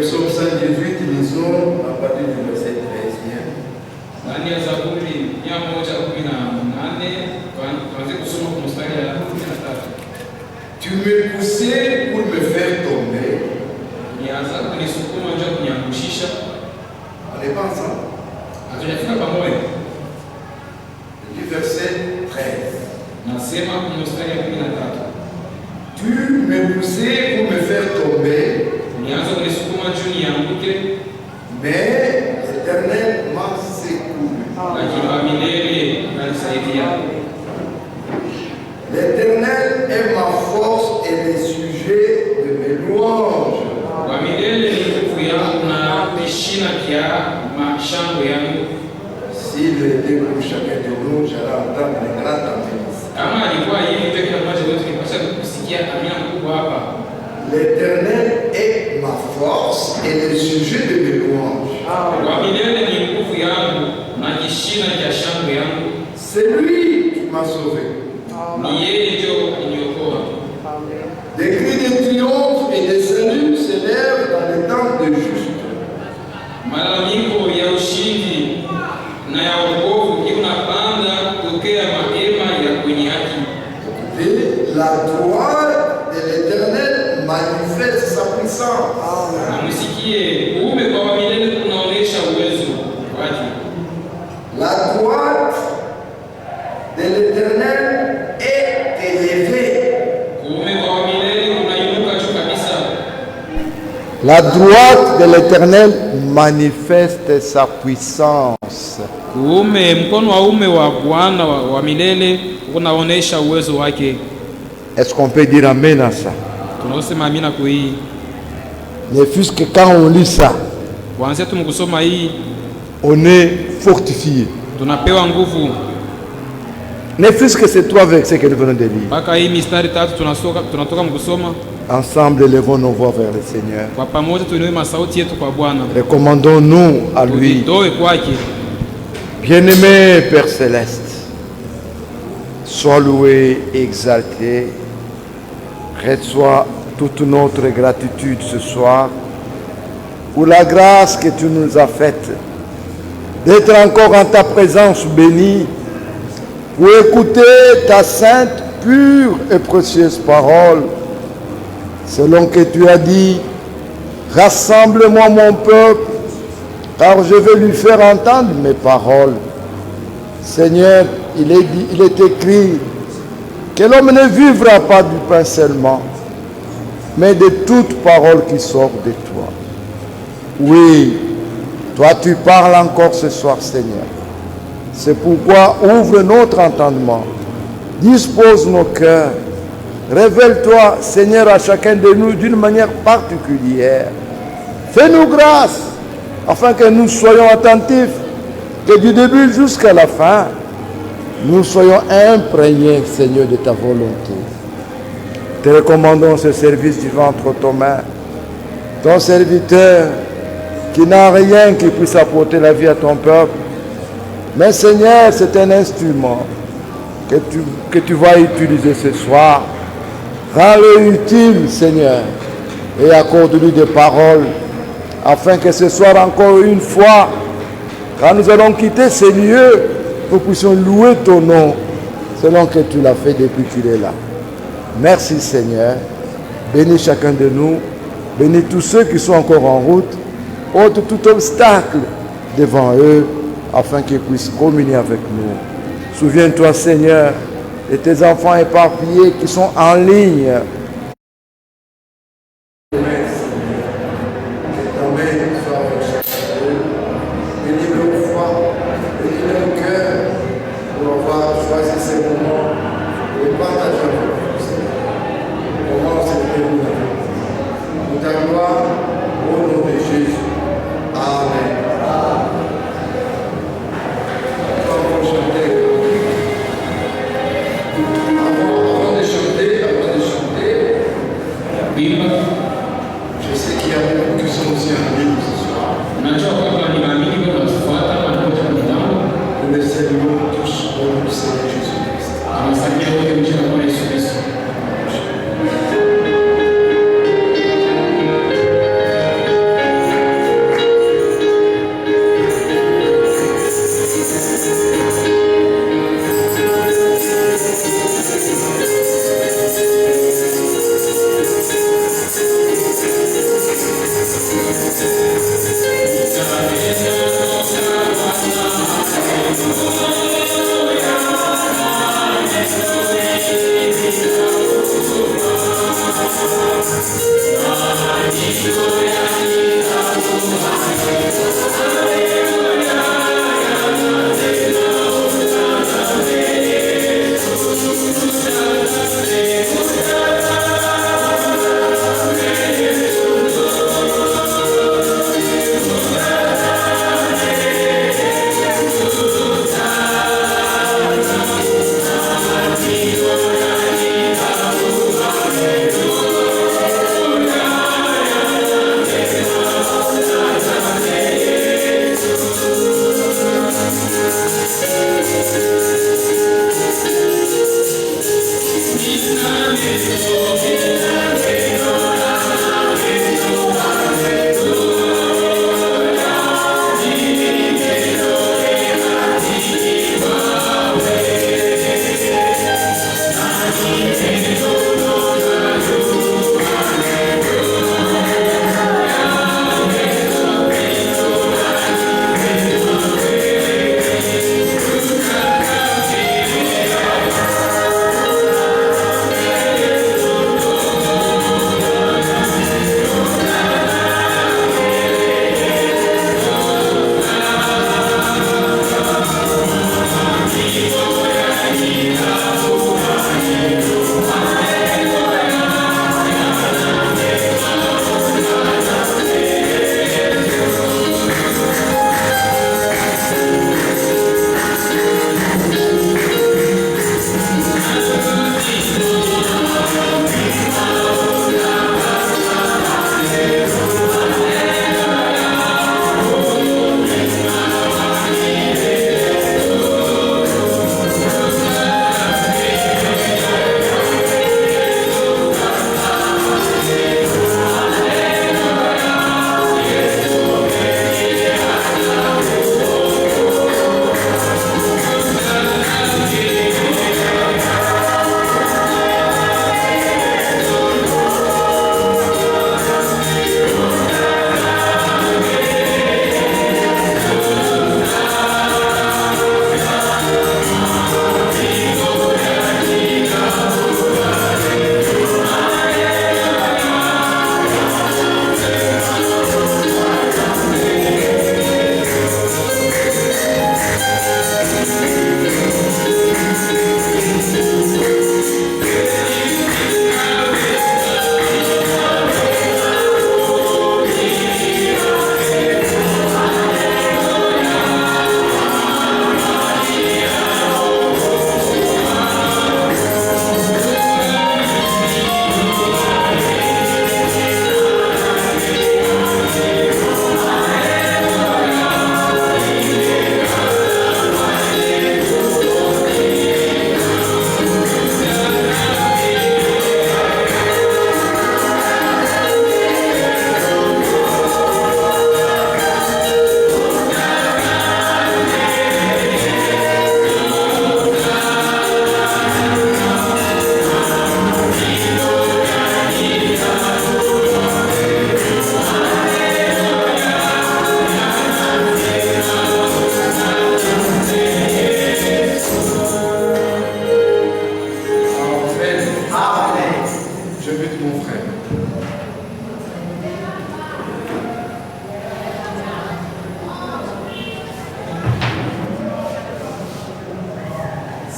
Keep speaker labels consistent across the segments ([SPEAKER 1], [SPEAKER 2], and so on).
[SPEAKER 1] Psaume 118, lisons à partir du verset 13.
[SPEAKER 2] Ndani ya Zaburi 118 tuanze kusoma kwa mstari ya 13.
[SPEAKER 1] Tu me poussais pour me faire tomber.
[SPEAKER 2] Nianza kunisukuma njoo kuniangushisha.
[SPEAKER 1] On n'est pas ensemble.
[SPEAKER 2] Hatujafika pamoja.
[SPEAKER 1] Du verset 13.
[SPEAKER 2] Nasema kwa mstari ya 13.
[SPEAKER 1] Tu me poussais pour me faire tomber.
[SPEAKER 2] Nianza kunisukuma njoo nianguke.
[SPEAKER 1] Mais l'Éternel m'a secouru.
[SPEAKER 2] Lakini wa milele ananisaidia.
[SPEAKER 1] L'Éternel est ma force et le sujet de mes louanges.
[SPEAKER 2] Wa milele ni nguvu yangu na kishina kia mashango yangu.
[SPEAKER 1] S'il était pour chacun de nous, j'allais entendre les grands amis.
[SPEAKER 2] Kama alikuwa hivi ndio kila mmoja wetu nipasha kusikia amina mkubwa hapa.
[SPEAKER 1] L'Éternel est ma force et le sujet de mes louanges.
[SPEAKER 2] Wa milele ni nguvu yangu na kishina cha shangwe yangu.
[SPEAKER 1] C'est lui qui m'a sauvé.
[SPEAKER 2] Ni yeye ndio aliniokoa.
[SPEAKER 1] Des cris de triomphe et de salut s'élèvent dans les temps de juste.
[SPEAKER 2] Malalamiko ya ushindi na ya wokovu inapanda kutokea mahema ya kwenye haki.
[SPEAKER 1] La droite de l'Éternel manifeste sa puissance.
[SPEAKER 2] Na msikie uume kwa wa milele kunaonesha uwezo wake.
[SPEAKER 1] La droite de l'Éternel est élevée.
[SPEAKER 2] Uume kwa wa milele unainuka juu kabisa.
[SPEAKER 3] La droite de l'Éternel manifeste sa puissance.
[SPEAKER 2] Uume, mkono wa uume wa Bwana wa milele unaonesha uwezo wake.
[SPEAKER 3] Est-ce qu'on peut dire amen à ça?
[SPEAKER 2] Tunasema amina kwa hii.
[SPEAKER 3] Ne fût-ce que quand on lit ça,
[SPEAKER 2] Kuanzia tumkusoma hii
[SPEAKER 3] on est fortifié.
[SPEAKER 2] tunapewa nguvu.
[SPEAKER 3] Ne fût-ce que ces trois versets que nous venons de lire.
[SPEAKER 2] Mpaka hii mistari tatu tunatoka mkusoma.
[SPEAKER 3] Ensemble, élevons nos voix vers le Seigneur.
[SPEAKER 2] Kwa pamoja tuinue masauti yetu kwa Bwana.
[SPEAKER 3] Recommandons-nous à lui.
[SPEAKER 2] Tujitoe kwake.
[SPEAKER 3] Bien-aimé Père Céleste, sois loué, exalté. Reçois toute notre gratitude ce soir pour la grâce que tu nous as faite d'être encore en ta présence bénie pour écouter ta sainte, pure et précieuse parole. Selon que tu as dit, rassemble-moi mon peuple, car je vais lui faire entendre mes paroles. Seigneur, il est écrit que l'homme ne vivra pas du pain seulement, mais de toute parole qui sort de toi. Oui, toi tu parles encore ce soir, Seigneur. C'est pourquoi ouvre notre entendement, dispose nos cœurs, révèle-toi, Seigneur, à chacun de nous d'une manière particulière. Fais-nous grâce, afin que nous soyons attentifs, que du début jusqu'à la fin, nous soyons imprégnés, Seigneur, de ta volonté. Te recommandons ce service du ventre aux mains, ton serviteur qui n'a rien qui puisse apporter la vie à ton peuple. Mais Seigneur, c'est un instrument que tu vas utiliser ce soir. Rends-le utile, Seigneur, et accorde-lui des paroles, afin que ce soir encore une fois, quand nous allons quitter ces lieux, nous puissions louer ton nom, selon que tu l'as fait depuis qu'il est là. Merci Seigneur. Bénis chacun de nous. Bénis tous ceux qui sont encore en route. Ôte tout obstacle devant eux, afin qu'ils puissent communier avec nous. Souviens-toi Seigneur de tes enfants éparpillés qui sont en ligne.
[SPEAKER 1] Avant de chanter,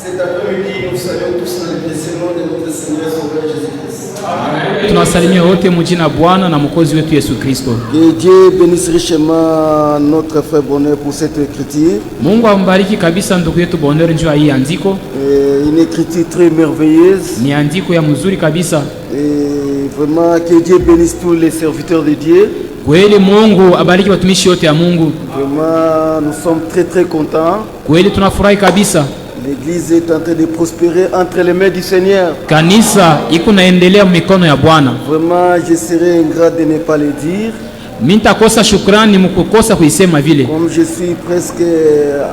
[SPEAKER 1] Cet après-midi, nous saluons tous dans le précieux nom de notre Seigneur Sauveur Jésus-Christ.
[SPEAKER 4] Tunawasalimia wote mjina Bwana na Mwokozi wetu Yesu Kristo.
[SPEAKER 1] Que Dieu bénisse richement notre frère Bonheur pour cette écriture.
[SPEAKER 4] Mungu ambariki kabisa ndugu yetu Bonheur njoo hii andiko.
[SPEAKER 1] Une écriture très merveilleuse.
[SPEAKER 4] Ni andiko ya mzuri kabisa.
[SPEAKER 1] Et vraiment que Dieu bénisse tous les serviteurs de Dieu.
[SPEAKER 4] Kweli Mungu abariki watumishi wote ya Mungu.
[SPEAKER 1] Vraiment nous sommes très contents.
[SPEAKER 4] Kweli tunafurahi kabisa.
[SPEAKER 1] L'église est en train de prospérer entre les mains du Seigneur.
[SPEAKER 4] Kanisa iko naendelea mikono ya Bwana.
[SPEAKER 1] Vraiment je serais ingrat de ne pas le dire.
[SPEAKER 4] Mimi nitakosa shukrani mkukosa kuisema vile.
[SPEAKER 1] Comme je suis presque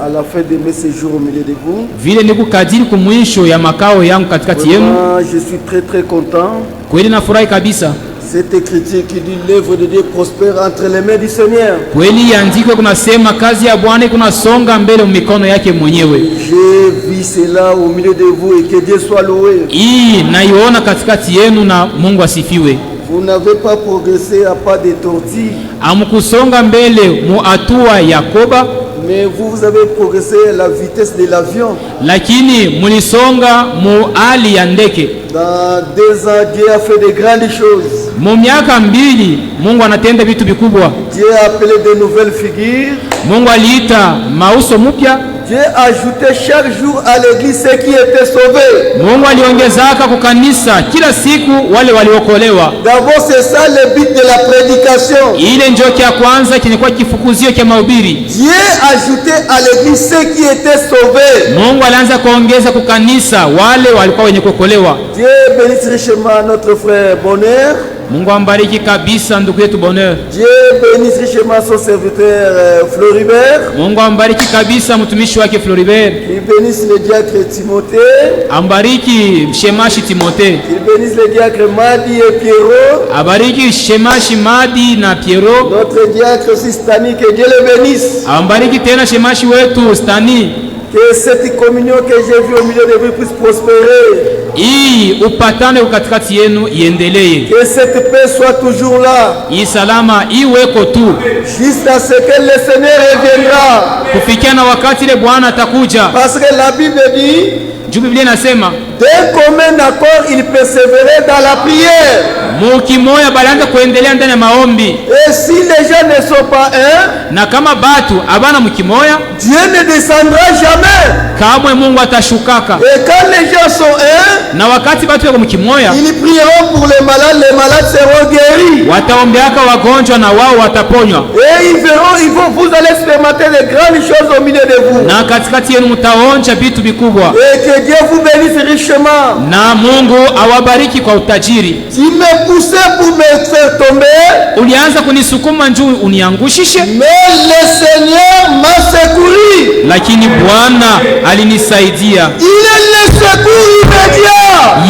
[SPEAKER 1] à la fin de mes séjours au milieu de vous.
[SPEAKER 4] Vile niko kadiri kumwisho ya makao yangu katikati yenu.
[SPEAKER 1] Je suis très content.
[SPEAKER 4] Kweli nafurahi kabisa.
[SPEAKER 1] Cette écriture qui dit l'œuvre de Dieu prospère entre les mains du Seigneur.
[SPEAKER 4] Kweli andiko kunasema kazi ya Bwana kunasonga mbele mikono yake mwenyewe.
[SPEAKER 1] J'ai vu cela au milieu de vous et que Dieu soit loué.
[SPEAKER 4] Hii naiona katikati yenu na Mungu asifiwe.
[SPEAKER 1] Vous n'avez pas progressé à pas de tortue.
[SPEAKER 4] Amkusonga mbele mu hatua ya koba,
[SPEAKER 1] mais vous avez progressé à la vitesse de l'avion.
[SPEAKER 4] Lakini mulisonga mu hali ya ndege.
[SPEAKER 1] Dans 2 ans, Dieu a fait de grandes choses.
[SPEAKER 4] Mu miaka 2 Mungu anatenda vitu vikubwa.
[SPEAKER 1] Dieu a appelé de nouvelles figures.
[SPEAKER 4] Mungu aliita mauso mpya.
[SPEAKER 1] Dieu a ajouté chaque jour à l'église ceux qui étaient sauvés.
[SPEAKER 4] Mungu aliongezaka kwa kanisa kila siku wale waliokolewa.
[SPEAKER 1] D'abord c'est ça le but de la prédication.
[SPEAKER 4] Ile ndio kia kwanza kilikuwa kifukuzio cha mahubiri.
[SPEAKER 1] Dieu a ajouté à l'église ceux qui étaient sauvés.
[SPEAKER 4] Mungu alianza kuongeza kwa kanisa wale walikuwa wenye kuokolewa.
[SPEAKER 1] Dieu bénisse richement notre frère Bonheur.
[SPEAKER 4] Mungu ambariki kabisa ndugu yetu Bonheur.
[SPEAKER 1] Dieu bénisse richement son serviteur Floribert.
[SPEAKER 4] Mungu ambariki kabisa mtumishi wake Floribert.
[SPEAKER 1] Il bénisse le diacre Timothée.
[SPEAKER 4] Ambariki shemashi Timothée.
[SPEAKER 1] Il bénisse le diacre Madi et Pierrot.
[SPEAKER 4] Abariki shemashi Madi na Pierrot.
[SPEAKER 1] Notre diacre aussi Stani, que Dieu le bénisse.
[SPEAKER 4] Ambariki tena shemashi wetu Stani.
[SPEAKER 1] Que cette communion que j'ai vue au milieu de vous puisse prospérer.
[SPEAKER 4] Hii upatane katikati yenu iendelee.
[SPEAKER 1] Que cette paix soit toujours là.
[SPEAKER 4] Hii salama iweko tu
[SPEAKER 1] jusqu'à ce que le Seigneur reviendra.
[SPEAKER 4] Kufikia na wakati ile Bwana atakuja.
[SPEAKER 1] Parce que la Bible dit,
[SPEAKER 4] Biblia inasema
[SPEAKER 1] d'un commun accord il persévérait dans la prière.
[SPEAKER 4] Mukimoya balianza kuendelea ndani ya maombi.
[SPEAKER 1] Et si les gens ne sont pas un,
[SPEAKER 4] na kama batu abana mukimoya,
[SPEAKER 1] Dieu ne descendra jamais.
[SPEAKER 4] Kamwe Mungu atashukaka.
[SPEAKER 1] Et quand les gens sont un,
[SPEAKER 4] na wakati batu wako mukimoya,
[SPEAKER 1] ils prieront pour les malades seront guéris.
[SPEAKER 4] Wataombeaka wagonjwa na wao wataponywa.
[SPEAKER 1] Et vous allez expérimenter de grandes choses au milieu de vous.
[SPEAKER 4] Na katikati yenu mtaonja vitu vikubwa.
[SPEAKER 1] Et que Dieu vous bénisse richement.
[SPEAKER 4] Na Mungu awabariki kwa utajiri.
[SPEAKER 1] Tu me poussais pour me faire tomber.
[SPEAKER 4] Ulianza kunisukuma njuu uniangushishe.
[SPEAKER 1] Mais le Seigneur m'a secouru.
[SPEAKER 4] Lakini Bwana alinisaidia.
[SPEAKER 1] Il est le secours immédiat.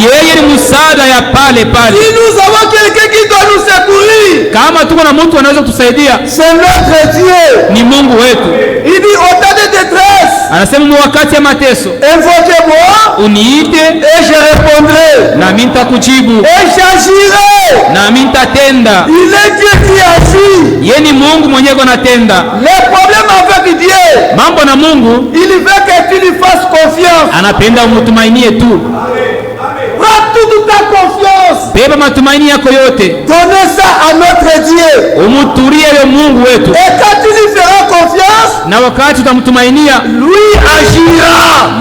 [SPEAKER 4] Yeye ni msaada ya pale pale.
[SPEAKER 1] Si nous avons quelqu'un qui doit nous secourir,
[SPEAKER 4] kama tuko na mtu anaweza kutusaidia,
[SPEAKER 1] c'est notre Dieu.
[SPEAKER 4] Ni Mungu wetu.
[SPEAKER 1] Il dit au temps de détresse,
[SPEAKER 4] anasema mu wakati ya mateso,
[SPEAKER 1] invoquez-moi,
[SPEAKER 4] uniite
[SPEAKER 1] et je répondrai,
[SPEAKER 4] na mimi nitakujibu,
[SPEAKER 1] et j'agirai,
[SPEAKER 4] na mimi nitatenda.
[SPEAKER 1] Il est Dieu qui agit.
[SPEAKER 4] Yeye ni Mungu mwenyewe anatenda.
[SPEAKER 1] Les problèmes avec Dieu,
[SPEAKER 4] mambo na Mungu,
[SPEAKER 1] il veut que tu lui fasses confiance.
[SPEAKER 4] Anapenda umtumainie tu.
[SPEAKER 1] Prends toute ta confiance.
[SPEAKER 4] Beba matumaini yako yote.
[SPEAKER 1] Donnez ça à notre Dieu.
[SPEAKER 4] Umutulie yo Mungu wetu.
[SPEAKER 1] Et quand tu lui feras confiance,
[SPEAKER 4] na wakati utamtumainia,
[SPEAKER 1] lui agira.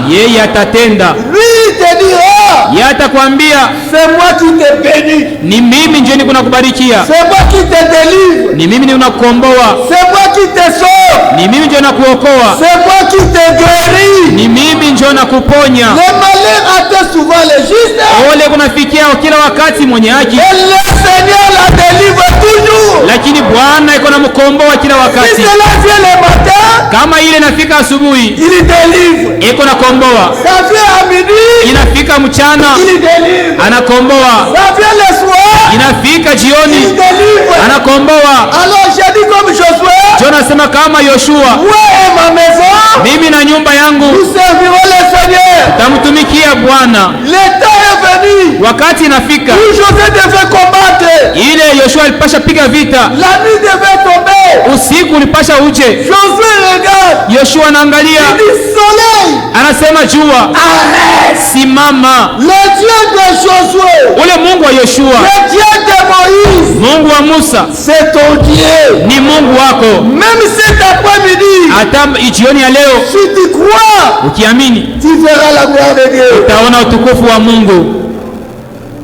[SPEAKER 4] Yeye atatenda.
[SPEAKER 1] Lui te dira,
[SPEAKER 4] yeye atakwambia,
[SPEAKER 1] c'est moi qui te bénis.
[SPEAKER 4] Ni mimi ndio niko nakubarikia.
[SPEAKER 1] C'est moi qui te délivre.
[SPEAKER 4] Ni mimi ndio nakukomboa.
[SPEAKER 1] C'est moi qui te sauve.
[SPEAKER 4] Ni mimi ndio nakuokoa.
[SPEAKER 1] C'est moi qui te guéris.
[SPEAKER 4] Ni mimi ndio nakuponya.
[SPEAKER 1] Le malheur atteint souvent les justes.
[SPEAKER 4] Ole kunafikia kila wakati mwenye haki.
[SPEAKER 1] Et le Seigneur la délivre toujours.
[SPEAKER 4] Lakini Bwana iko namkomboa kila wakati.
[SPEAKER 1] Si cela vient le matin,
[SPEAKER 4] kama ile inafika asubuhi,
[SPEAKER 1] il délivre.
[SPEAKER 4] Iko nakomboa.
[SPEAKER 1] Ça vient à midi,
[SPEAKER 4] inafika mchana,
[SPEAKER 1] il délivre.
[SPEAKER 4] Anakomboa.
[SPEAKER 1] Ça vient le soir,
[SPEAKER 4] inafika jioni,
[SPEAKER 1] il délivre.
[SPEAKER 4] Anakomboa.
[SPEAKER 1] Alors j'ai dit comme Josué,
[SPEAKER 4] Jonasema kama Yoshua,
[SPEAKER 1] moi et ma maison,
[SPEAKER 4] mimi na nyumba yangu
[SPEAKER 1] nous servirons le Seigneur.
[SPEAKER 4] Tamtumikia Bwana.
[SPEAKER 1] Le temps est venu
[SPEAKER 4] wakati inafika,
[SPEAKER 1] où Josué devait combattre.
[SPEAKER 4] Ile Yoshua alipasha piga vita,
[SPEAKER 3] La nuit devait tomber.
[SPEAKER 4] usiku ulipasha uje.
[SPEAKER 3] Josué regarde.
[SPEAKER 4] Yoshua anaangalia,
[SPEAKER 3] Il dit soleil,
[SPEAKER 4] anasema jua,
[SPEAKER 3] arrête.
[SPEAKER 4] simama.
[SPEAKER 3] Le Dieu de Josué,
[SPEAKER 4] Ule Mungu wa Yoshua,
[SPEAKER 3] le Dieu de Moïse,
[SPEAKER 4] Mungu wa Musa
[SPEAKER 3] c'est ton Dieu.
[SPEAKER 4] ni Mungu wako.
[SPEAKER 3] Même cet après-midi,
[SPEAKER 4] Hata jioni ya leo
[SPEAKER 3] si tu crois,
[SPEAKER 4] ukiamini,
[SPEAKER 3] tu verras la gloire de Dieu.
[SPEAKER 4] utaona utukufu wa Mungu.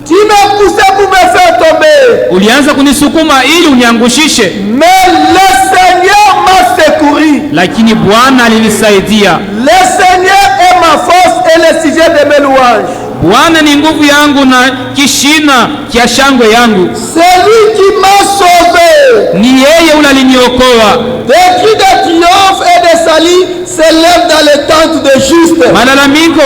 [SPEAKER 3] Tu m'as poussé pour me faire tomber,
[SPEAKER 4] Ulianza kunisukuma ili uniangushishe,
[SPEAKER 3] mais le Seigneur m'a secouru.
[SPEAKER 4] lakini Bwana alinisaidia.
[SPEAKER 3] Le Seigneur est ma force et le sujet de mes louanges.
[SPEAKER 4] Bwana ni nguvu yangu na kishina cha shangwe yangu.
[SPEAKER 3] C'est lui qui m'a sauvé.
[SPEAKER 4] Ni yeye ule aliniokoa.
[SPEAKER 3] Des cris de triomphe et de salut s'élèvent dans les tentes de justes.
[SPEAKER 4] Malalamiko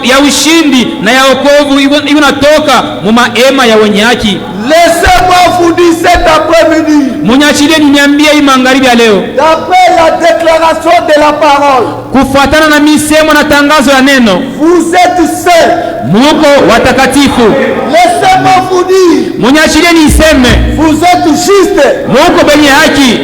[SPEAKER 4] ya ushindi na ya wokovu inatoka mu maema ya wenye haki.
[SPEAKER 3] Laissez-moi vous dire cet après-midi,
[SPEAKER 4] Munyachilie niambie hii magharibi ya leo,
[SPEAKER 3] d'après la déclaration de la parole,
[SPEAKER 4] kufuatana na misemo na tangazo ya neno,
[SPEAKER 3] vous êtes saints.
[SPEAKER 4] muko watakatifu.
[SPEAKER 3] Laissez-moi vous dire,
[SPEAKER 4] Munyachilie niseme,
[SPEAKER 3] vous êtes justes.
[SPEAKER 4] muko benye haki.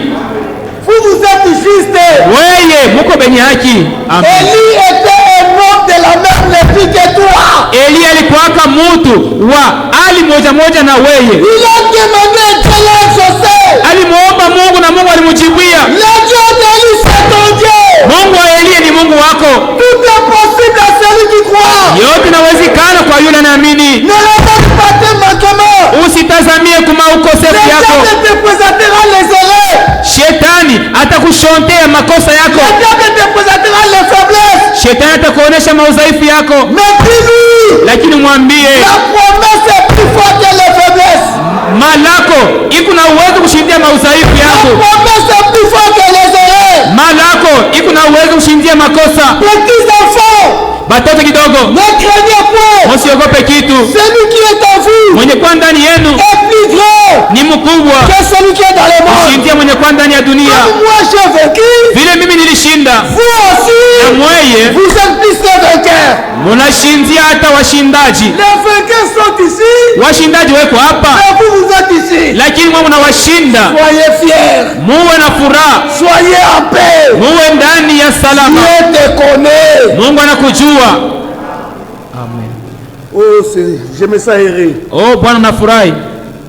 [SPEAKER 3] Vous êtes justes.
[SPEAKER 4] Weye muko benye haki. Amen.
[SPEAKER 3] Élie était un homme de la même nature que toi.
[SPEAKER 4] Eli alikuwaka mutu wa ali moja na weye.
[SPEAKER 3] Il a demandé Dieu l'a exaucé.
[SPEAKER 4] Alimuomba Mungu na Mungu alimujibia.
[SPEAKER 3] Le Dieu d'Élie, c'est ton Dieu.
[SPEAKER 4] Mungu wa Elia ni Mungu wako.
[SPEAKER 3] Tout est possible à celui qui croit.
[SPEAKER 4] Yote inawezekana kwa yule anaamini.
[SPEAKER 3] Ne regarde pas tes manquements.
[SPEAKER 4] Usitazamie kuma
[SPEAKER 3] Le
[SPEAKER 4] ukosefu yako.
[SPEAKER 3] diable te présentera les erreurs.
[SPEAKER 4] Shetani atakushontea makosa
[SPEAKER 3] Le
[SPEAKER 4] yako.
[SPEAKER 3] diable te présentera les faiblesses.
[SPEAKER 4] Shetani atakuonesha maudhaifu yako,
[SPEAKER 3] Mais dis-lui,
[SPEAKER 4] lakini mwambie
[SPEAKER 3] la promesse est plus forte que les faiblesses.
[SPEAKER 4] malako iko na uwezo kushindia maudhaifu
[SPEAKER 3] La
[SPEAKER 4] yako.
[SPEAKER 3] promesse est plus forte que les erreurs.
[SPEAKER 4] Malako iko na uwezo kushindia makosa.
[SPEAKER 3] Petits enfants,
[SPEAKER 4] Batoto kidogo,
[SPEAKER 3] ne craignez point.
[SPEAKER 4] msiogope kitu.
[SPEAKER 3] Celui qui est en vous
[SPEAKER 4] Mwenye kwa ndani yenu
[SPEAKER 3] est plus grand
[SPEAKER 4] ni mkubwa
[SPEAKER 3] que celui qui est dans le monde.
[SPEAKER 4] kushindia mwenye kwa ndani ya dunia.
[SPEAKER 3] Comme moi j'ai vaincu,
[SPEAKER 4] Vile mimi nilishinda,
[SPEAKER 3] vous
[SPEAKER 4] na
[SPEAKER 3] aussi,
[SPEAKER 4] mweye
[SPEAKER 3] vous êtes plus que vainqueurs.
[SPEAKER 4] munashindia hata washindaji.
[SPEAKER 3] Les vainqueurs sont ici,
[SPEAKER 4] Washindaji weko hapa,
[SPEAKER 3] mais vous êtes ici.
[SPEAKER 4] lakini mwe mnawashinda.
[SPEAKER 3] Soyez fiers,
[SPEAKER 4] Muwe na furaha,
[SPEAKER 3] soyez en paix.
[SPEAKER 4] muwe ndani ya salama.
[SPEAKER 3] Dieu te connaît.
[SPEAKER 4] Mungu anakujua.
[SPEAKER 3] Oh, je me sens heureux.
[SPEAKER 4] Oh Bwana, nafurahi.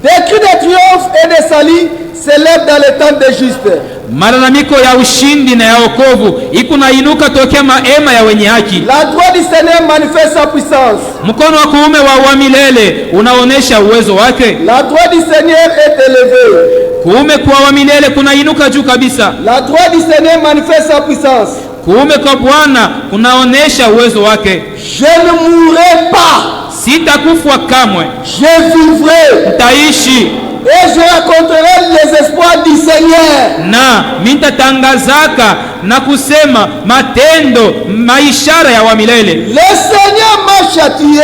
[SPEAKER 3] Des cris de triomphe et de salut s'élèvent dans les tentes des justes.
[SPEAKER 4] Malalamiko ya ushindi na ya wokovu iko nainuka tokea maema ya wenye haki.
[SPEAKER 3] La droite du Seigneur manifeste sa puissance.
[SPEAKER 4] Mkono wa kuume wa milele unaonesha uwezo wake.
[SPEAKER 3] La droite du Seigneur est élevée.
[SPEAKER 4] Kuume kwa wa milele kunainuka juu kabisa.
[SPEAKER 3] La droite du Seigneur manifeste sa puissance.
[SPEAKER 4] Kuume kwa Bwana kunaonesha uwezo wake.
[SPEAKER 3] Je ne mourrai pas.
[SPEAKER 4] Sitakufa kamwe,
[SPEAKER 3] Je vivrai.
[SPEAKER 4] nitaishi
[SPEAKER 3] Et je raconterai les espoirs du Seigneur.
[SPEAKER 4] na mitatangazaka na kusema matendo maishara ya wa milele.
[SPEAKER 3] Le Seigneur m'a châtié,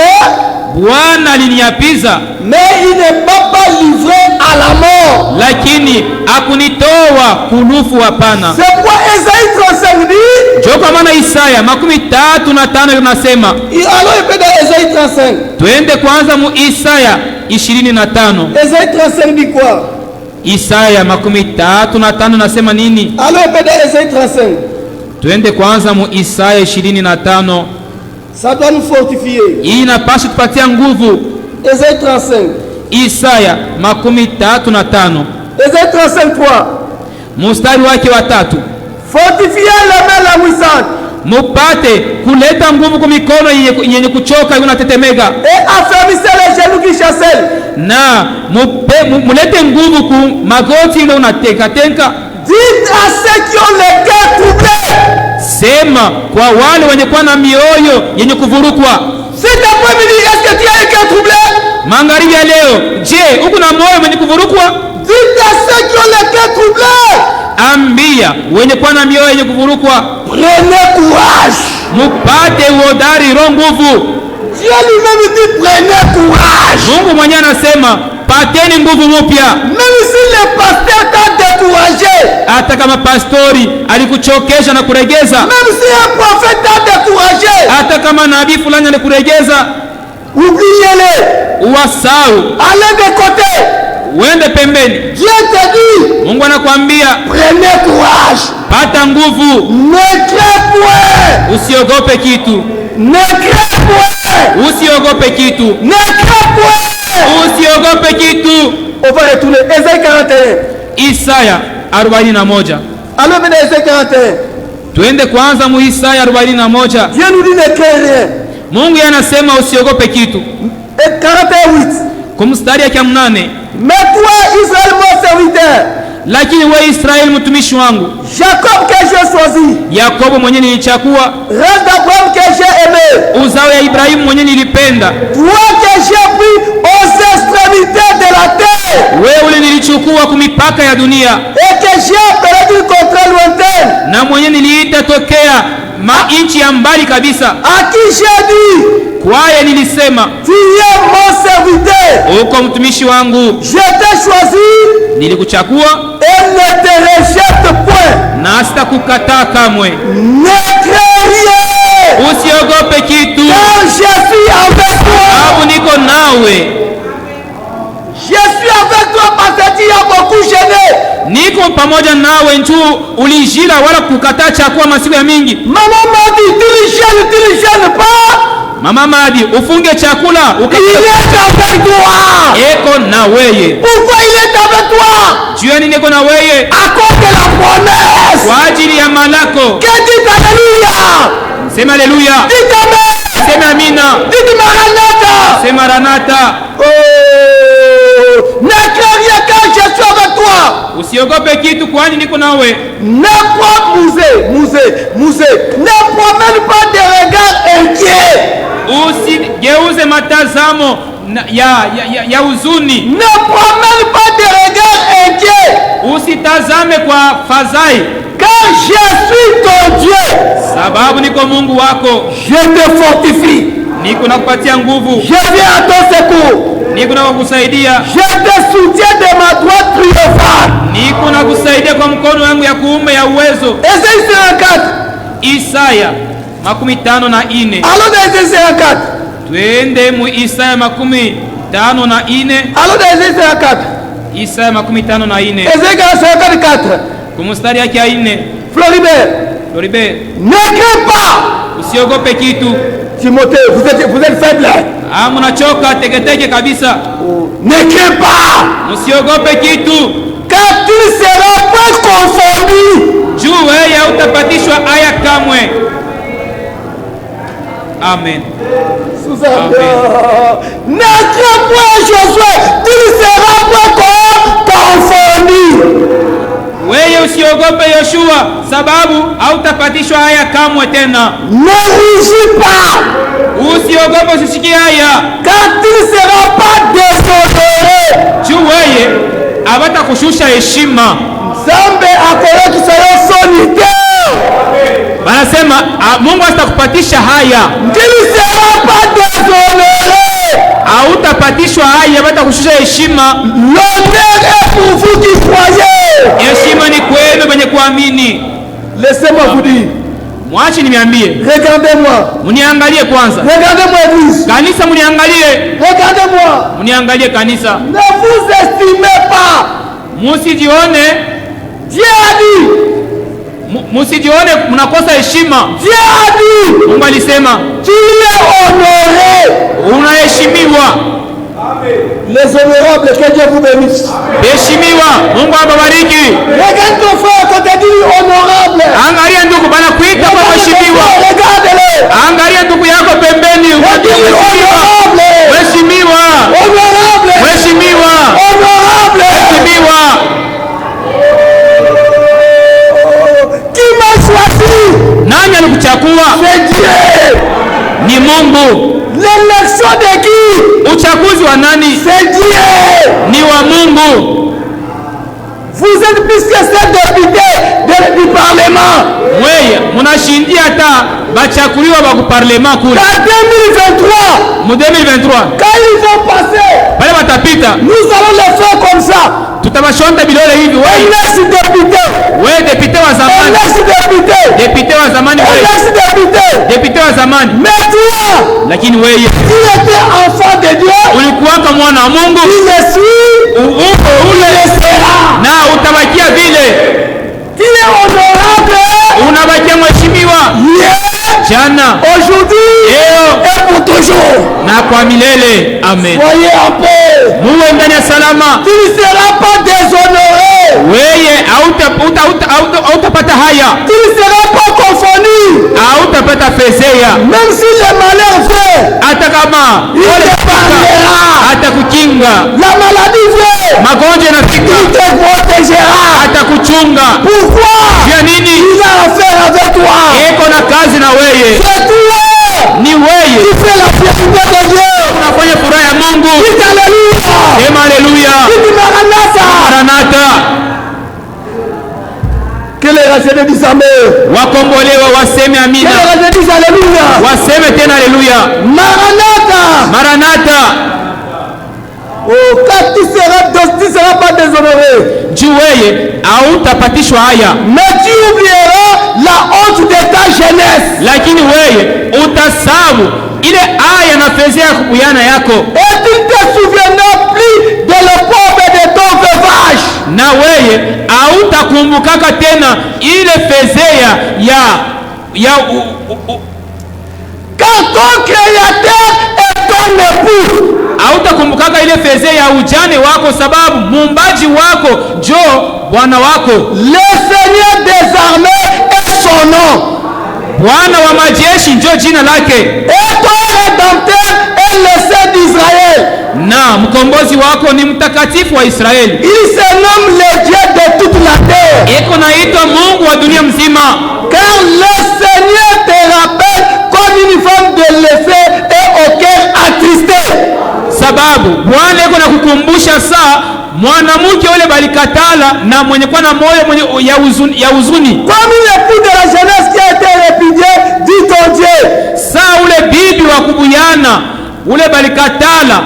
[SPEAKER 4] Bwana aliniapiza,
[SPEAKER 3] mais il ne m'a pas livré à la mort.
[SPEAKER 4] lakini hakunitoa kulufu. Hapana.
[SPEAKER 3] C'est pourquoi Ésaïe 35 dit,
[SPEAKER 4] Jo, kwa maana Isaya 35 inasema,
[SPEAKER 3] allons épée dans Ésaïe 35.
[SPEAKER 4] twende kwanza mu Isaya 25.
[SPEAKER 3] Ésaïe 35 dit quoi?
[SPEAKER 4] Isaya 35 nasema nini?
[SPEAKER 3] Allons épée dans Ésaïe 35.
[SPEAKER 4] Twende kwanza mu Isaya 25.
[SPEAKER 3] Ça doit nous fortifier.
[SPEAKER 4] Hii inapaswa tupatia nguvu.
[SPEAKER 3] Ésaïe 35.
[SPEAKER 4] Isaya 35
[SPEAKER 3] Ésaïe 35, 3.
[SPEAKER 4] mstari wake wa 3,
[SPEAKER 3] Fortifiez la main la puissante
[SPEAKER 4] mupate kuleta nguvu kwa mikono yenye kuchoka inatetemeka,
[SPEAKER 3] et affermissez les genoux qui chancellent.
[SPEAKER 4] na mulete nguvu ku magoti ile unatekatenka.
[SPEAKER 3] Dites à ceux qui ont le cœur troublé.
[SPEAKER 4] Sema kwa wale wenye kuwa na mioyo yenye kuvurukwa.
[SPEAKER 3] Cet après-midi, est-ce que tu as le cœur troublé?
[SPEAKER 4] Magharibi ya leo, je, uko na moyo wenye kuvurukwa?
[SPEAKER 3] Dites à ceux qui ont le cœur troublé.
[SPEAKER 4] Ambia wenye kuwa na mioyo yenye kuvurukwa,
[SPEAKER 3] Prenez courage.
[SPEAKER 4] mupate uhodari, roho nguvu.
[SPEAKER 3] Dieu lui-même dit prenez courage.
[SPEAKER 4] Mungu mwenyewe anasema pateni nguvu mpya.
[SPEAKER 3] Même si le pasteur t'a découragé,
[SPEAKER 4] Hata kama pastori alikuchokesha na kuregeza,
[SPEAKER 3] même si un prophète t'a découragé,
[SPEAKER 4] hata kama nabii fulani alikuregeza,
[SPEAKER 3] oubliez-le.
[SPEAKER 4] uwasau,
[SPEAKER 3] Allez de côté.
[SPEAKER 4] uende pembeni.
[SPEAKER 3] Dieu te dit,
[SPEAKER 4] Mungu anakuambia
[SPEAKER 3] prenez courage.
[SPEAKER 4] pata nguvu,
[SPEAKER 3] Ne crains point.
[SPEAKER 4] usiogope kitu,
[SPEAKER 3] Ne crains point.
[SPEAKER 4] usiogope kitu,
[SPEAKER 3] Ne crains point.
[SPEAKER 4] usiogope kitu.
[SPEAKER 3] On va retourner. Ésaïe 41.
[SPEAKER 4] Isaya 41.
[SPEAKER 3] Alors venez Ésaïe 41.
[SPEAKER 4] Tuende kwanza mu Isaya 41.
[SPEAKER 3] Dieu nous dit ne crains rien.
[SPEAKER 4] Mungu anasema usiogope kitu.
[SPEAKER 3] Et 41:8.
[SPEAKER 4] Kwa mstari ya 8,
[SPEAKER 3] Mais toi, Israël, mon serviteur,
[SPEAKER 4] lakini we Israeli mtumishi wangu,
[SPEAKER 3] Jacob que j'ai choisi,
[SPEAKER 4] Yakobo mwenye nilichakua,
[SPEAKER 3] race d'Abraham que j'ai aimé,
[SPEAKER 4] uzao ya Ibrahimu mwenye nilipenda,
[SPEAKER 3] toi que j'ai pris aux extrémités de la terre,
[SPEAKER 4] wewe nilichukua kumipaka ya dunia,
[SPEAKER 3] et que j'ai appelé d'une contrée lointaine,
[SPEAKER 4] na mwenye niliita tokea nchi ya mbali kabisa,
[SPEAKER 3] à qui j'ai dit,
[SPEAKER 4] kwaye nilisema
[SPEAKER 3] tu es mon serviteur,
[SPEAKER 4] uko mtumishi wangu,
[SPEAKER 3] je t'ai choisi
[SPEAKER 4] nilikuchakua
[SPEAKER 3] et ne te rejette point.
[SPEAKER 4] na sitakukataa kamwe.
[SPEAKER 3] Ne crains rien,
[SPEAKER 4] Usiogope kitu,
[SPEAKER 3] car je suis avec toi.
[SPEAKER 4] sababu niko nawe.
[SPEAKER 3] Je suis avec toi parce que tu as beaucoup gêné.
[SPEAKER 4] Niko pamoja nawe, njuu ulijila wala kukataa chakula masiku ya mingi.
[SPEAKER 3] Maman m'a dit, tu ne gênes pas.
[SPEAKER 4] Mama Madi, ufunge chakula
[SPEAKER 3] Il est avec toi.
[SPEAKER 4] eko na weye.
[SPEAKER 3] Pourquoi il est avec toi?
[SPEAKER 4] Jua nini eko na weye?
[SPEAKER 3] À cause de la promesse.
[SPEAKER 4] Kwa ajili ya malako.
[SPEAKER 3] Que dit alléluia?
[SPEAKER 4] Sema haleluya.
[SPEAKER 3] Dites amen.
[SPEAKER 4] Sema amina.
[SPEAKER 3] Dites maranatha.
[SPEAKER 4] Sema maranatha.
[SPEAKER 3] Oh, ne crains rien car je suis avec toi.
[SPEAKER 4] Usiogope kitu kwani niko nawe.
[SPEAKER 3] Ne promène pas de regard inquiet.
[SPEAKER 4] Usigeuze matazamo ya huzuni.
[SPEAKER 3] Ne promène pas de regard inquiet.
[SPEAKER 4] Usitazame kwa fadhai.
[SPEAKER 3] Car je suis ton Dieu.
[SPEAKER 4] Sababu niko Mungu wako.
[SPEAKER 3] Je te fortifie.
[SPEAKER 4] Niko nakupatia nguvu.
[SPEAKER 3] Je viens à ton secours.
[SPEAKER 4] Niko nakusaidia.
[SPEAKER 3] Je te soutiens de ma droite triomphale.
[SPEAKER 4] Niko nakusaidia kwa mkono wangu ya kuume ya uwezo.
[SPEAKER 3] Ésaïe 54.
[SPEAKER 4] Isaya 54.
[SPEAKER 3] Allons dans Ésaïe 54.
[SPEAKER 4] Twende mu Isaya 54.
[SPEAKER 3] Allons dans Ésaïe 54.
[SPEAKER 4] Isaya 54.
[SPEAKER 3] Ésaïe 54.
[SPEAKER 4] Kwa mstari yake ya 4. Floribert,
[SPEAKER 3] ne crains pas.
[SPEAKER 4] usiogope kitu.
[SPEAKER 3] Timothée, vous êtes faible.
[SPEAKER 4] Mnachoka teketeke kabisa.
[SPEAKER 3] Ne crains pas.
[SPEAKER 4] Usiogope kitu.
[SPEAKER 3] Car tu ne seras pas confondu.
[SPEAKER 4] Juu wewe hautapatishwa aya kamwe. Amen.
[SPEAKER 3] Ne crains pas, Josué. Tu ne seras pas confondu.
[SPEAKER 4] Wewe usiogope Yoshua, sababu hautapatishwa haya kamwe tena.
[SPEAKER 3] Ne rougis pas.
[SPEAKER 4] Usiogope usisikie haya.
[SPEAKER 3] Car tu ne seras pas déshonoré.
[SPEAKER 4] Juu wewe hawatakushusha heshima.
[SPEAKER 3] Zambe akora kisayo sonite.
[SPEAKER 4] Wanasema Mungu atakupatisha haya.
[SPEAKER 3] Tu ne seras pas déshonoré.
[SPEAKER 4] Hautapatishwa haya, hawatakushusha heshima.
[SPEAKER 3] L'honneur est pour vous qui croyez.
[SPEAKER 4] Heshima ni kwenu wenye kuamini.
[SPEAKER 3] Laissez-moi vous dire.
[SPEAKER 4] Mwachi niambie.
[SPEAKER 3] Regardez-moi.
[SPEAKER 4] Mniangalie kwanza.
[SPEAKER 3] Regardez-moi église.
[SPEAKER 4] Kanisa mniangalie.
[SPEAKER 3] Regardez-moi.
[SPEAKER 4] Mniangalie kanisa.
[SPEAKER 3] Ne vous estimez pas.
[SPEAKER 4] Musijione.
[SPEAKER 3] Dieu a dit.
[SPEAKER 4] Musijione mnakosa heshima.
[SPEAKER 3] Dieu a dit.
[SPEAKER 4] Mungu alisema
[SPEAKER 3] Tu es honoré.
[SPEAKER 4] Unaheshimiwa.
[SPEAKER 3] Les honorables, que Dieu vous bénisse.
[SPEAKER 4] Heshimiwa. Mungu awabariki.
[SPEAKER 3] Regarde ton frère quand tu dis honorable.
[SPEAKER 4] Angalia ndugu bana kuita kwa mheshimiwa.
[SPEAKER 3] Regarde-le.
[SPEAKER 4] Angalia ndugu yako pembeni.
[SPEAKER 3] Honorable.
[SPEAKER 4] Mheshimiwa.
[SPEAKER 3] Honorable.
[SPEAKER 4] Mheshimiwa.
[SPEAKER 3] Honorable.
[SPEAKER 4] Mheshimiwa.
[SPEAKER 3] Qui m'a choisi?
[SPEAKER 4] Nani alikuchagua?
[SPEAKER 3] C'est Dieu.
[SPEAKER 4] Ni Mungu.
[SPEAKER 3] L'élection de qui?
[SPEAKER 4] Uchaguzi wa nani?
[SPEAKER 3] C'est Dieu.
[SPEAKER 4] Ni wa Mungu.
[SPEAKER 3] Vous êtes plus que 7 députés du Parlement.
[SPEAKER 4] Mweye, munashindia hata bachakuliwa wa kuparlema kule.
[SPEAKER 3] En 2023.
[SPEAKER 4] Mu 2023.
[SPEAKER 3] Quand ils vont passer,
[SPEAKER 4] Pale watapita.
[SPEAKER 3] nous allons les faire comme ça.
[SPEAKER 4] Tutabashonta bilole hivi
[SPEAKER 3] Un
[SPEAKER 4] wewe.
[SPEAKER 3] ex-député.
[SPEAKER 4] Wewe depute wa
[SPEAKER 3] Un
[SPEAKER 4] zamani.
[SPEAKER 3] ex-député.
[SPEAKER 4] Depute wa zamani
[SPEAKER 3] Un
[SPEAKER 4] wewe.
[SPEAKER 3] ex-député.
[SPEAKER 4] Depute wa zamani.
[SPEAKER 3] Mais toi,
[SPEAKER 4] Lakini wewe
[SPEAKER 3] tu étais enfant de Dieu.
[SPEAKER 4] ulikuwaka mwana wa Mungu.
[SPEAKER 3] Tu me suis.
[SPEAKER 4] uko ule na utabakia vile.
[SPEAKER 3] Tu es honorable.
[SPEAKER 4] Unabakia mheshimiwa jana,
[SPEAKER 3] Aujourd'hui et pour toujours.
[SPEAKER 4] Na kwa milele. Amen.
[SPEAKER 3] Soyez en paix.
[SPEAKER 4] Muwe ndani ya salama.
[SPEAKER 3] Tu ne seras pas déshonoré.
[SPEAKER 4] Weye hautapata haya.
[SPEAKER 3] Tu ne seras pas confondu.
[SPEAKER 4] Hautapata fezea.
[SPEAKER 3] Même si le malheur fait,
[SPEAKER 4] hata kama atakukinga.
[SPEAKER 3] La maladie fait,
[SPEAKER 4] magonjwa yanafika,
[SPEAKER 3] il te protégera.
[SPEAKER 4] Atakuchunga.
[SPEAKER 3] Pourquoi?
[SPEAKER 4] Vya nini?
[SPEAKER 3] Il a affaire avec toi.
[SPEAKER 4] Eko na kazi na weye.
[SPEAKER 3] C'est toi.
[SPEAKER 4] Ni weye.
[SPEAKER 3] Tu fais la fierté de Dieu.
[SPEAKER 4] Unafanya furaha ya Mungu.
[SPEAKER 3] Dites alléluia.
[SPEAKER 4] Sema haleluya.
[SPEAKER 3] Dites maranatha.
[SPEAKER 4] Maranatha.
[SPEAKER 3] Que les rachetés disent amen.
[SPEAKER 4] Wakombolewa waseme amina.
[SPEAKER 3] Que les rachetés disent alléluia.
[SPEAKER 4] Waseme tena haleluya.
[SPEAKER 3] Maranatha.
[SPEAKER 4] Maranatha.
[SPEAKER 3] Oh, quand tu seras pas déshonoré.
[SPEAKER 4] Juweye hautapatishwa haya.
[SPEAKER 3] Mais tu oublieras la honte de ta jeunesse.
[SPEAKER 4] Lakini weye utasabu ile aya na fezea ya kubuyana yako.
[SPEAKER 3] Et tu ne te souviendras plus de l'épreuve de ton veuvage.
[SPEAKER 4] Na weye hautakumbukaka tena ile fezea ya
[SPEAKER 3] quand ton créateur est ton époux.
[SPEAKER 4] Hautakumbukaka ile fezea ya ujane wako, sababu muumbaji wako jo Bwana wako.
[SPEAKER 3] Le Seigneur des armées est son nom.
[SPEAKER 4] Bwana wa majeshi njo jina lake.
[SPEAKER 3] Et ton rédempteur est le Saint d'Israël.
[SPEAKER 4] Na mkombozi wako ni mtakatifu wa Israeli.
[SPEAKER 3] Il se nomme le Dieu de toute la terre.
[SPEAKER 4] Eko naitwa Mungu wa dunia mzima.
[SPEAKER 3] Car le Seigneur te rappelle comme une femme de lever et au cœur attristé.
[SPEAKER 4] Sababu Bwana eko na kukumbusha saa mwanamke yule balikatala na mwenye kwa na moyo ya huzuni.
[SPEAKER 3] Comme une épouse de la jeunesse qui a été répudiée, dit ton Dieu.
[SPEAKER 4] Saa ule bibi wa kubuyana ule balikatala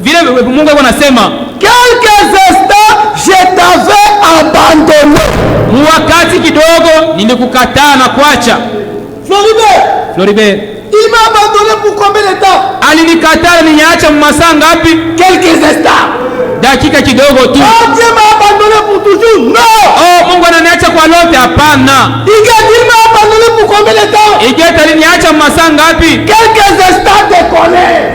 [SPEAKER 4] vile Mungu anasema,
[SPEAKER 3] quelques instants je t'avais abandonné.
[SPEAKER 4] Wakati kidogo nilikukataa na kuacha. Floribert.
[SPEAKER 3] Il m'a abandonné pour combien de temps?
[SPEAKER 4] Alinikataa niacha masaa ngapi?
[SPEAKER 3] Quelques instants.
[SPEAKER 4] Dakika kidogo tu.
[SPEAKER 3] Oh, Dieu m'a abandonné pour toujours. Non.
[SPEAKER 4] Oh, Mungu ananiacha kwa lote? Hapana.
[SPEAKER 3] Il m'a abandonné pour combien de temps?
[SPEAKER 4] Igeta aliniacha masaa ngapi?
[SPEAKER 3] Quelques instants de colère.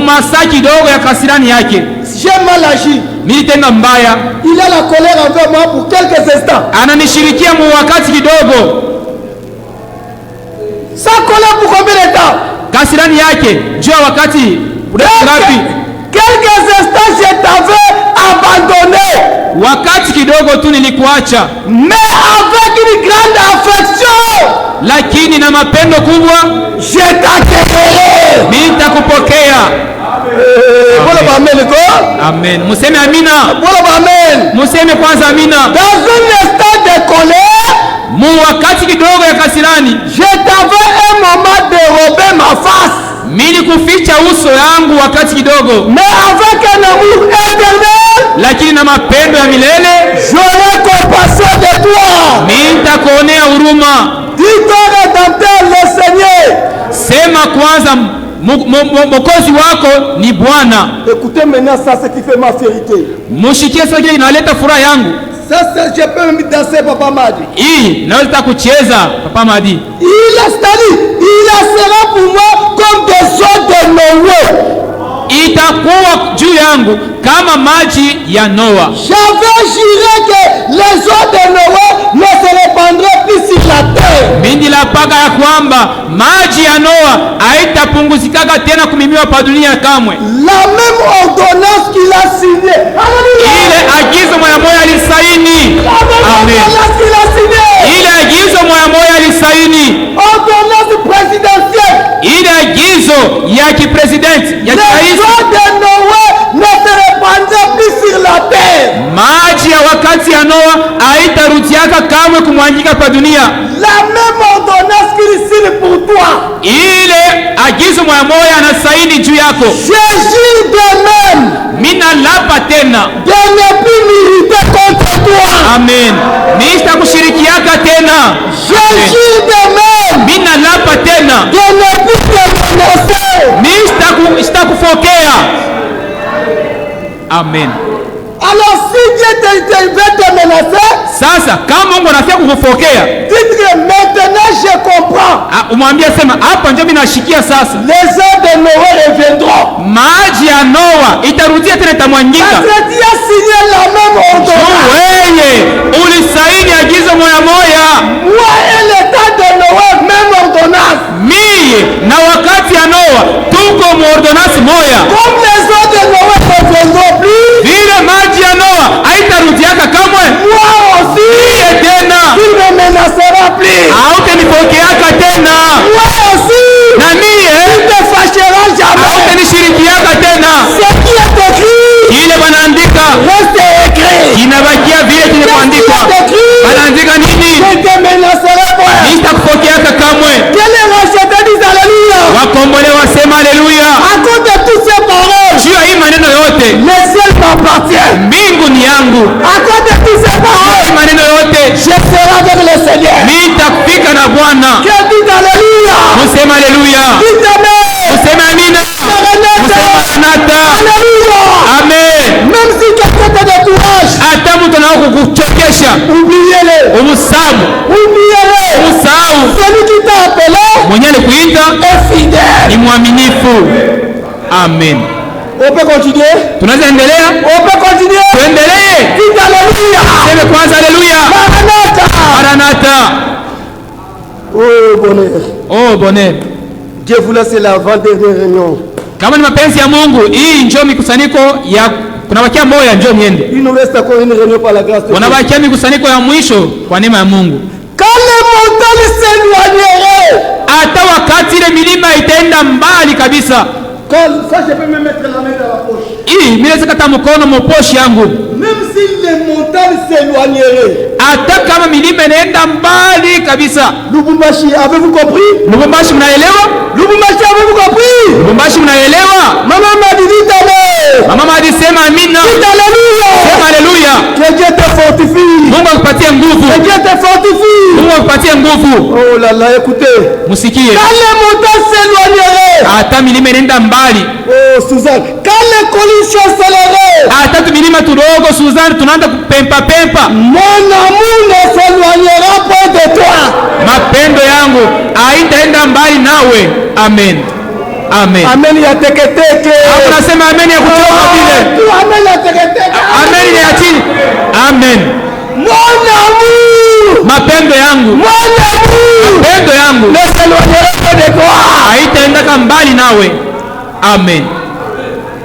[SPEAKER 4] Masaa kidogo ya kasirani yake.
[SPEAKER 3] J'ai mal agi.
[SPEAKER 4] Nilitenda mbaya.
[SPEAKER 3] Il a la colère envers moi pour quelques instants.
[SPEAKER 4] Ananishirikia mu wakati kidogo.
[SPEAKER 3] Sa colère pour combien de temps?
[SPEAKER 4] Kasirani yake jua wakati ngapi?
[SPEAKER 3] Quelques instants je t'avais abandonné.
[SPEAKER 4] Wakati kidogo tu nilikuacha.
[SPEAKER 3] Mais avec une grande affection.
[SPEAKER 4] Lakini na mapendo kubwa.
[SPEAKER 3] Je t'accueillerai.
[SPEAKER 4] Mimi nitakupokea. Amen. Museme amina. Museme kwanza amina.
[SPEAKER 3] Dans un instant de colère,
[SPEAKER 4] mu wakati kidogo ya kasirani,
[SPEAKER 3] je t'avais un moment dérober ma face.
[SPEAKER 4] Mimi kuficha uso yangu wakati kidogo.
[SPEAKER 3] Mais avec un amour éternel,
[SPEAKER 4] lakini na mapendo ya milele,
[SPEAKER 3] j'aurai compassion de toi.
[SPEAKER 4] Mimi nitakuonea huruma.
[SPEAKER 3] Dis ton rédempteur le Seigneur.
[SPEAKER 4] Sema kwanza Mwokozi wako ni Bwana.
[SPEAKER 3] Écoutez maintenant ça, ce qui fait ma fierté.
[SPEAKER 4] Mushikie sasa kile inaleta furaha yangu.
[SPEAKER 3] Ça, je peux même danser, Papa Madi.
[SPEAKER 4] Hii naweza kucheza, Papa Madi.
[SPEAKER 3] Il sera pour moi comme des eaux de Noé.
[SPEAKER 4] Itakuwa juu yangu kama maji ya Noa.
[SPEAKER 3] J'avais juré que les eaux de Noé ne se répandraient plus sur la terre.
[SPEAKER 4] Mindi la paka ya kwamba maji ya Noa haitapunguzikaka tena kumimiwa pa dunia kamwe.
[SPEAKER 3] La même ordonnance qu'il a signée.
[SPEAKER 4] Ile agizo moya moya alisaini.
[SPEAKER 3] Amen.
[SPEAKER 4] Ile agizo moya moya alisaini.
[SPEAKER 3] Ordonnance présidentielle.
[SPEAKER 4] Ile agizo ya kipresidenti ya
[SPEAKER 3] les eaux de Noé ne se répandraient plus sur la terre.
[SPEAKER 4] Maji ya wakati ya Noa haitarudiaka kamwe kumwangika pa dunia.
[SPEAKER 3] La même ordonnance qu'il signe pour toi.
[SPEAKER 4] Ile agizo moya moya anasaini juu yako.
[SPEAKER 3] Je jure de même.
[SPEAKER 4] Mina lapa tena
[SPEAKER 3] de ne plus militer contre toi.
[SPEAKER 4] Amen. Nista kushirikiaka tena.
[SPEAKER 3] Je jure de même.
[SPEAKER 4] Mina lapa tena
[SPEAKER 3] de ne plus te menacer.
[SPEAKER 4] Nista kufokea. Amen.
[SPEAKER 5] veut te menacer,
[SPEAKER 4] Sasa kama Mungu anafia kukufokea,
[SPEAKER 5] dites que maintenant je comprends.
[SPEAKER 4] umwambie sema, hapa ndio mimi nashikia sasa.
[SPEAKER 5] Les eaux de Noé reviendront.
[SPEAKER 4] Maji ya Noa itarudia tena, itamwangika.
[SPEAKER 5] Parce que Dieu a signé la même ordonnance.
[SPEAKER 4] Wewe ulisaini agizo moya moya.
[SPEAKER 5] Moi et l'état de Noé, même ordonnance.
[SPEAKER 4] Mie na wakati ya Noa tuko muordonasi moya.
[SPEAKER 5] Comme les eaux de Noé ne reviendront plus,
[SPEAKER 4] Vile maji ya Noa haitarudiaka kamwe,
[SPEAKER 5] moi aussi,
[SPEAKER 4] mie tena
[SPEAKER 5] il ne menacera plus.
[SPEAKER 4] hautanipokeaka tena,
[SPEAKER 5] Moi aussi,
[SPEAKER 4] na mie
[SPEAKER 5] il ne fâchera jamais.
[SPEAKER 4] hautanishirikiaka tena.
[SPEAKER 5] Ce qui est écrit
[SPEAKER 4] Ile banaandika
[SPEAKER 5] reste écrit.
[SPEAKER 4] inabakia vile kile kuandikwa. Banaandika nini?
[SPEAKER 5] Je te menacerai point.
[SPEAKER 4] Sitakupokeaka kamwe.
[SPEAKER 5] Que les rachetés disent alléluia.
[SPEAKER 4] Wakombole wasema haleluya.
[SPEAKER 5] À cause de toutes ces paroles,
[SPEAKER 4] Juu ya hii maneno yote,
[SPEAKER 5] le ciel m'appartient.
[SPEAKER 4] mbingu ni yangu.
[SPEAKER 5] À cause de toutes ces
[SPEAKER 4] Hii
[SPEAKER 5] paroles,
[SPEAKER 4] maneno yote
[SPEAKER 5] je serai avec le Seigneur.
[SPEAKER 4] nitafika na Bwana.
[SPEAKER 5] Que dit alléluia.
[SPEAKER 4] Musema haleluya.
[SPEAKER 5] Dites amen.
[SPEAKER 4] Musema amina. Musema anata.
[SPEAKER 5] Alléluia.
[SPEAKER 4] Amen.
[SPEAKER 5] Même si quelqu'un te décourage,
[SPEAKER 4] Hata mtu anao kukuchokesha,
[SPEAKER 5] oubliez-le.
[SPEAKER 4] umusabu,
[SPEAKER 5] Oubliez-le.
[SPEAKER 4] umusahau.
[SPEAKER 5] Celui qui t'a appelé
[SPEAKER 4] Mwenye alikuita
[SPEAKER 5] est fidèle.
[SPEAKER 4] ni mwaminifu. Amen.
[SPEAKER 5] On peut continuer?
[SPEAKER 4] Tunaweza endelea?
[SPEAKER 5] On peut continuer?
[SPEAKER 4] Tuendelee.
[SPEAKER 5] Dites alléluia.
[SPEAKER 4] Sema kwanza haleluya.
[SPEAKER 5] Maranatha.
[SPEAKER 4] Maranatha.
[SPEAKER 5] Oh bonheur.
[SPEAKER 4] Oh bonheur.
[SPEAKER 5] Dieu voulait, c'est l'avant-dernière réunion.
[SPEAKER 4] Kama ni mapenzi ya Mungu, hii njoo mikusanyiko ya kunabakia moya, njoo niende.
[SPEAKER 5] Il nous reste encore une réunion par la grâce de Dieu.
[SPEAKER 4] Wanabakia mikusanyiko ya mwisho kwa neema ya Mungu.
[SPEAKER 5] Quand les montagnes s'éloigneraient,
[SPEAKER 4] Hata wakati ile milima itaenda mbali kabisa.
[SPEAKER 5] quand, ça je peux me mettre la main dans la poche.
[SPEAKER 4] Hii mimi naweza kata mkono moposhi yangu.
[SPEAKER 5] Même si les montagnes s'éloigneraient.
[SPEAKER 4] Hata kama milima inaenda mbali kabisa.
[SPEAKER 5] Lubumbashi, avez-vous compris?
[SPEAKER 4] Lubumbashi mnaelewa?
[SPEAKER 5] Lubumbashi, avez-vous compris?
[SPEAKER 4] Lubumbashi mnaelewa?
[SPEAKER 5] Maman m'a dit, dites amen.
[SPEAKER 4] Mama alisema amina.
[SPEAKER 5] Dites alléluia.
[SPEAKER 4] Sema haleluya.
[SPEAKER 5] Que Dieu te fortifie.
[SPEAKER 4] Mungu akupatie nguvu.
[SPEAKER 5] Que Dieu te fortifie.
[SPEAKER 4] Mungu akupatie nguvu.
[SPEAKER 5] Oh là là, écoutez.
[SPEAKER 4] Musikie.
[SPEAKER 5] Quand les montagnes s'éloigneraient.
[SPEAKER 4] Hata milima inaenda mbali.
[SPEAKER 5] Oh Suzanne. Quand les collines s'accéléreraient.
[SPEAKER 4] Hata tu milima tudogo Suzanne tunaanza kupempa pempa.
[SPEAKER 5] Mon amour ne s'éloignera pas de toi.
[SPEAKER 4] Mapendo yangu haitaenda mbali nawe. Amen. Amen.
[SPEAKER 5] Amen ya teketeke.
[SPEAKER 4] Hapo nasema amen ya kutoka vile.
[SPEAKER 5] Tu amen ya teketeke.
[SPEAKER 4] Amen ni ya chini. Amen.
[SPEAKER 5] Mon amour.
[SPEAKER 4] Mapendo yangu.
[SPEAKER 5] Mon amour.
[SPEAKER 4] Mapendo yangu
[SPEAKER 5] Ne s'éloignera pas de toi.
[SPEAKER 4] haitaenda mbali nawe. Amen.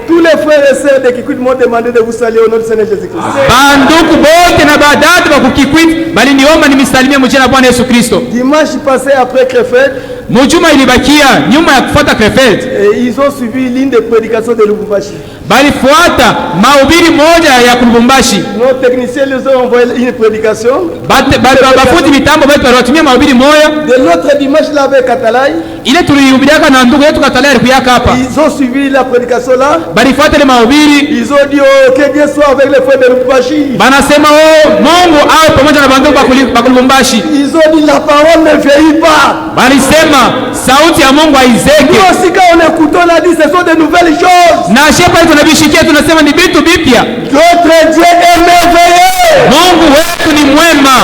[SPEAKER 5] Tous les frères et sœurs de Kikwit m'ont demandé de vous saluer au nom du Seigneur Jésus-Christ.
[SPEAKER 4] Banduku bote na badatu wa kukikwit bali niomba nimsalimie mjina la Bwana Yesu Kristo.
[SPEAKER 5] Dimanche passé après Krefeld,
[SPEAKER 4] Mjuma ilibakia nyuma ya kufuata Krefeld.
[SPEAKER 5] ils ont suivi l'une des prédications de Lubumbashi.
[SPEAKER 4] Balifuata mahubiri moja ya Lubumbashi.
[SPEAKER 5] Nos techniciens les ont envoyé une prédication.
[SPEAKER 4] Bafuti mitambo wetu waliwatumia mahubiri moja.
[SPEAKER 5] De l'autre dimanche là avec Katalai,
[SPEAKER 4] Ile tulihubiriaka na ndugu yetu Katalai alikuwa hapa.
[SPEAKER 5] ils ont suivi la prédication là.
[SPEAKER 4] Balifuata ile mahubiri.
[SPEAKER 5] Ils ont dit oh, que Dieu soit avec les frères de Lubumbashi.
[SPEAKER 4] Banasema oh, Mungu awe pamoja na bandugu ba Lubumbashi.
[SPEAKER 5] Ils ont dit la parole ne vieillit pas.
[SPEAKER 4] Balisema sauti ya Mungu haizeke.
[SPEAKER 5] Nous aussi quand on écoute on a dit ce sont de nouvelles choses.
[SPEAKER 4] Na shepa tunabishikia tunasema ni vitu vipya.
[SPEAKER 5] Notre Dieu est merveilleux.
[SPEAKER 4] Mungu wetu ni mwema.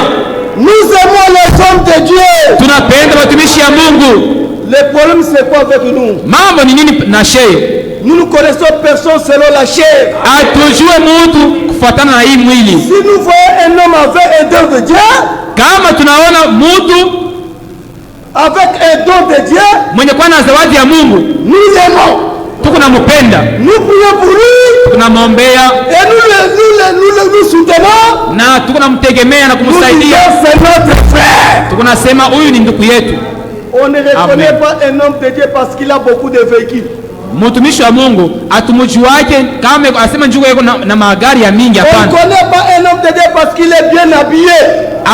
[SPEAKER 5] Nous aimons les hommes de Dieu.
[SPEAKER 4] Tunapenda watumishi ya Mungu.
[SPEAKER 5] Le problème c'est quoi avec nous?
[SPEAKER 4] Mambo ni nini na shehe?
[SPEAKER 5] Nous ne connaissons personne selon la chair.
[SPEAKER 4] Atujue mtu kufuatana na hii mwili.
[SPEAKER 5] Si nous voyons un homme avec un don de Dieu,
[SPEAKER 4] Kama tunaona mtu
[SPEAKER 5] avec un don de Dieu,
[SPEAKER 4] mwenye kuwa na zawadi ya Mungu,
[SPEAKER 5] nous l'aimons.
[SPEAKER 4] tuko nampenda,
[SPEAKER 5] Nous prions pour lui
[SPEAKER 4] tunamwombea
[SPEAKER 5] et nous soutenons.
[SPEAKER 4] na tuko namtegemea na
[SPEAKER 5] Nous disons
[SPEAKER 4] kumsaidia.
[SPEAKER 5] c'est notre frère.
[SPEAKER 4] Tuko nasema huyu ni ndugu yetu.
[SPEAKER 5] On ne reconnaît
[SPEAKER 4] Amen.
[SPEAKER 5] pas un homme de Dieu parce qu'il a beaucoup de véhicules.
[SPEAKER 4] Mtumishi wa Mungu atumujuake kama asema njugo yako na magari ya mingi.
[SPEAKER 5] On ne
[SPEAKER 4] Hapana,
[SPEAKER 5] connaît pas un homme de Dieu parce qu'il est bien habillé.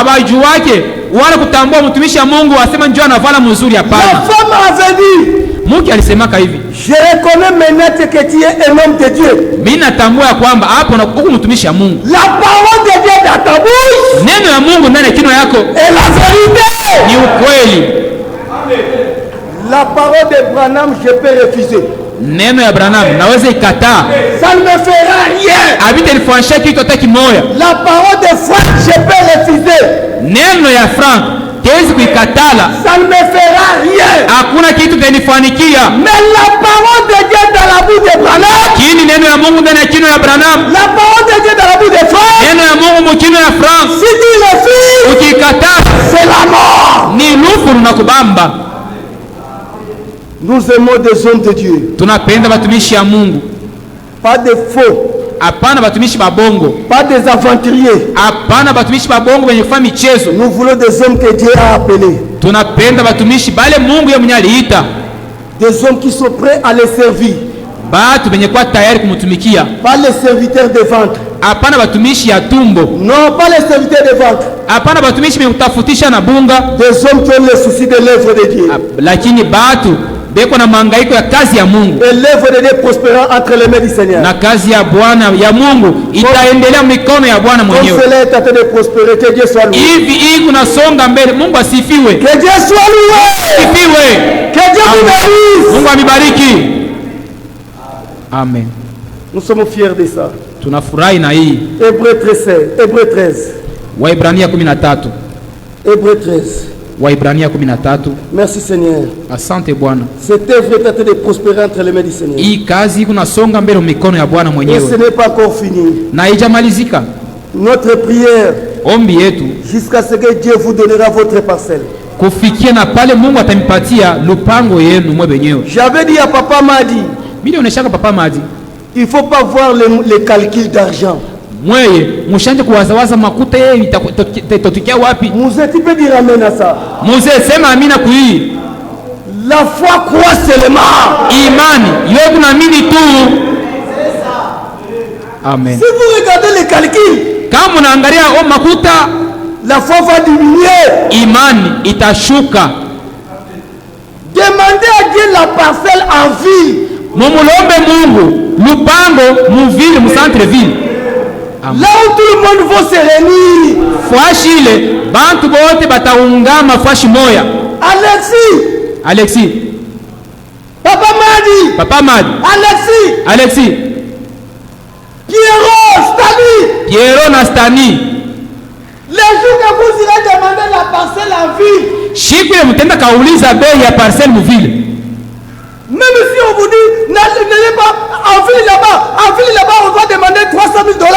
[SPEAKER 4] abajuake wala kutambua mtumishi wa Mungu asema njoo anavala mzuri.
[SPEAKER 5] La
[SPEAKER 4] Hapana,
[SPEAKER 5] femme avait dit,
[SPEAKER 4] Mungu alisemaka hivi,
[SPEAKER 5] je reconnais maintenant que tu es un homme de Dieu.
[SPEAKER 4] mimi natambua ya kwamba hapo na huku mtumishi wa Mungu.
[SPEAKER 5] La parole de Dieu dans ta bouche
[SPEAKER 4] Neno ya Mungu ndani ya kinywa yako
[SPEAKER 5] est la vérité.
[SPEAKER 4] ni ukweli.
[SPEAKER 5] La parole de Branham, je peux refuser.
[SPEAKER 4] neno ya Branham naweza ikataa,
[SPEAKER 5] ça ne me fera rien.
[SPEAKER 4] havitanifanyisha kitu hata kimoja.
[SPEAKER 5] La parole de foi, je peux refuser.
[SPEAKER 4] Neno ya Frank tezi kuikatala,
[SPEAKER 5] Ça ne me fera rien.
[SPEAKER 4] hakuna kitu kitanifanikia.
[SPEAKER 5] Mais la parole de Dieu dans la bouche de Branham,
[SPEAKER 4] Kini neno ya Mungu ndani ya kinywa ya Branham,
[SPEAKER 5] la parole de Dieu dans la bouche de Franck,
[SPEAKER 4] neno ya Mungu mu kinywa ya Frank,
[SPEAKER 5] si tu refuses,
[SPEAKER 4] ukikataa
[SPEAKER 5] c'est la mort.
[SPEAKER 4] ni lufu na kubamba.
[SPEAKER 5] Nous aimons des hommes de Dieu,
[SPEAKER 4] Tunapenda batumishi ya Mungu,
[SPEAKER 5] pas des faux,
[SPEAKER 4] hapana batumishi babongo,
[SPEAKER 5] pas des aventuriers.
[SPEAKER 4] hapana batumishi babongo wenye kufanya michezo.
[SPEAKER 5] Nous voulons des hommes que Dieu a appelés,
[SPEAKER 4] Tunapenda batumishi bale Mungu yeye mwenyewe aliita,
[SPEAKER 5] des hommes qui sont prêts à les servir,
[SPEAKER 4] batu benye kwa tayari kumutumikia,
[SPEAKER 5] pas les serviteurs de ventre.
[SPEAKER 4] hapana batumishi ya tumbo,
[SPEAKER 5] Non, pas les serviteurs de ventre,
[SPEAKER 4] hapana batumishi benye kutafutisha na bunga,
[SPEAKER 5] des hommes qui ont le souci de l'œuvre de Dieu.
[SPEAKER 4] lakini batu beko na mahangaiko ya kazi ya Mungu,
[SPEAKER 5] Et l'œuvre de Dieu prospérera entre les mains du Seigneur.
[SPEAKER 4] na kazi ya Bwana ya Mungu itaendelea mikono ya Bwana
[SPEAKER 5] Comme
[SPEAKER 4] mwenyewe.
[SPEAKER 5] cela est en train de prospérer, que Dieu soit loué.
[SPEAKER 4] Hivi hii kunasonga mbele. Mungu asifiwe,
[SPEAKER 5] Que Dieu soit loué.
[SPEAKER 4] asifiwe.
[SPEAKER 5] Que Dieu vous bénisse.
[SPEAKER 4] Mungu amibariki. Amen.
[SPEAKER 5] Nous sommes fiers de ça.
[SPEAKER 4] Tunafurahi na hii.
[SPEAKER 5] Hébreux 13. Hébreux 13.
[SPEAKER 4] Waibrania 13.
[SPEAKER 5] Hébreux 13.
[SPEAKER 4] Waibrania 13.
[SPEAKER 5] Merci Seigneur.
[SPEAKER 4] Asante Bwana.
[SPEAKER 5] Cette œuvre est en train de prospérer entre les mains du Seigneur.
[SPEAKER 4] Hii kazi kunasonga mbele mikono ya Bwana
[SPEAKER 5] Et ce
[SPEAKER 4] mwenyewe,
[SPEAKER 5] n'est pas encore fini.
[SPEAKER 4] na haijamalizika.
[SPEAKER 5] Notre prière,
[SPEAKER 4] Ombi yetu
[SPEAKER 5] jusqu'à ce que Dieu vous donnera votre parcelle.
[SPEAKER 4] kufikia na pale Mungu atamipatia lupango yenu mwe benyewe.
[SPEAKER 5] J'avais dit à Papa Madi,
[SPEAKER 4] Mimi naoneshaka Papa Madi,
[SPEAKER 5] il ne faut pas voir les calculs d'argent.
[SPEAKER 4] mweye mushanje kuwazawaza makuta yeye itatotikia wapi.
[SPEAKER 5] Moussé, tu peux dire amen à ça.
[SPEAKER 4] Mzee sema amina kuhii.
[SPEAKER 5] La foi croit seulement.
[SPEAKER 4] Imani yote tunaamini tu. Amen.
[SPEAKER 5] Si vous regardez les calculs,
[SPEAKER 4] Kama unaangalia makuta,
[SPEAKER 5] la foi va diminuer.
[SPEAKER 4] imani itashuka.
[SPEAKER 5] Demandez à Dieu la parcelle en ville.
[SPEAKER 4] Mumulombe Mungu lupango muvile mu centre ville.
[SPEAKER 5] Là où tout le monde va se réunir.
[SPEAKER 4] Fashi ile bantu bote bataungama fashi moya. Alexis,
[SPEAKER 5] Papa Madi,
[SPEAKER 4] Papa Madi, Alexis, Piero na Stani.
[SPEAKER 5] les jours que vous irez demander la parcelle en ville,
[SPEAKER 4] Siku ile mtenda kauliza bei ya parcelle muvile.
[SPEAKER 5] même si on vous dit n'allez pas en ville là-bas, on va demander 300 000 $.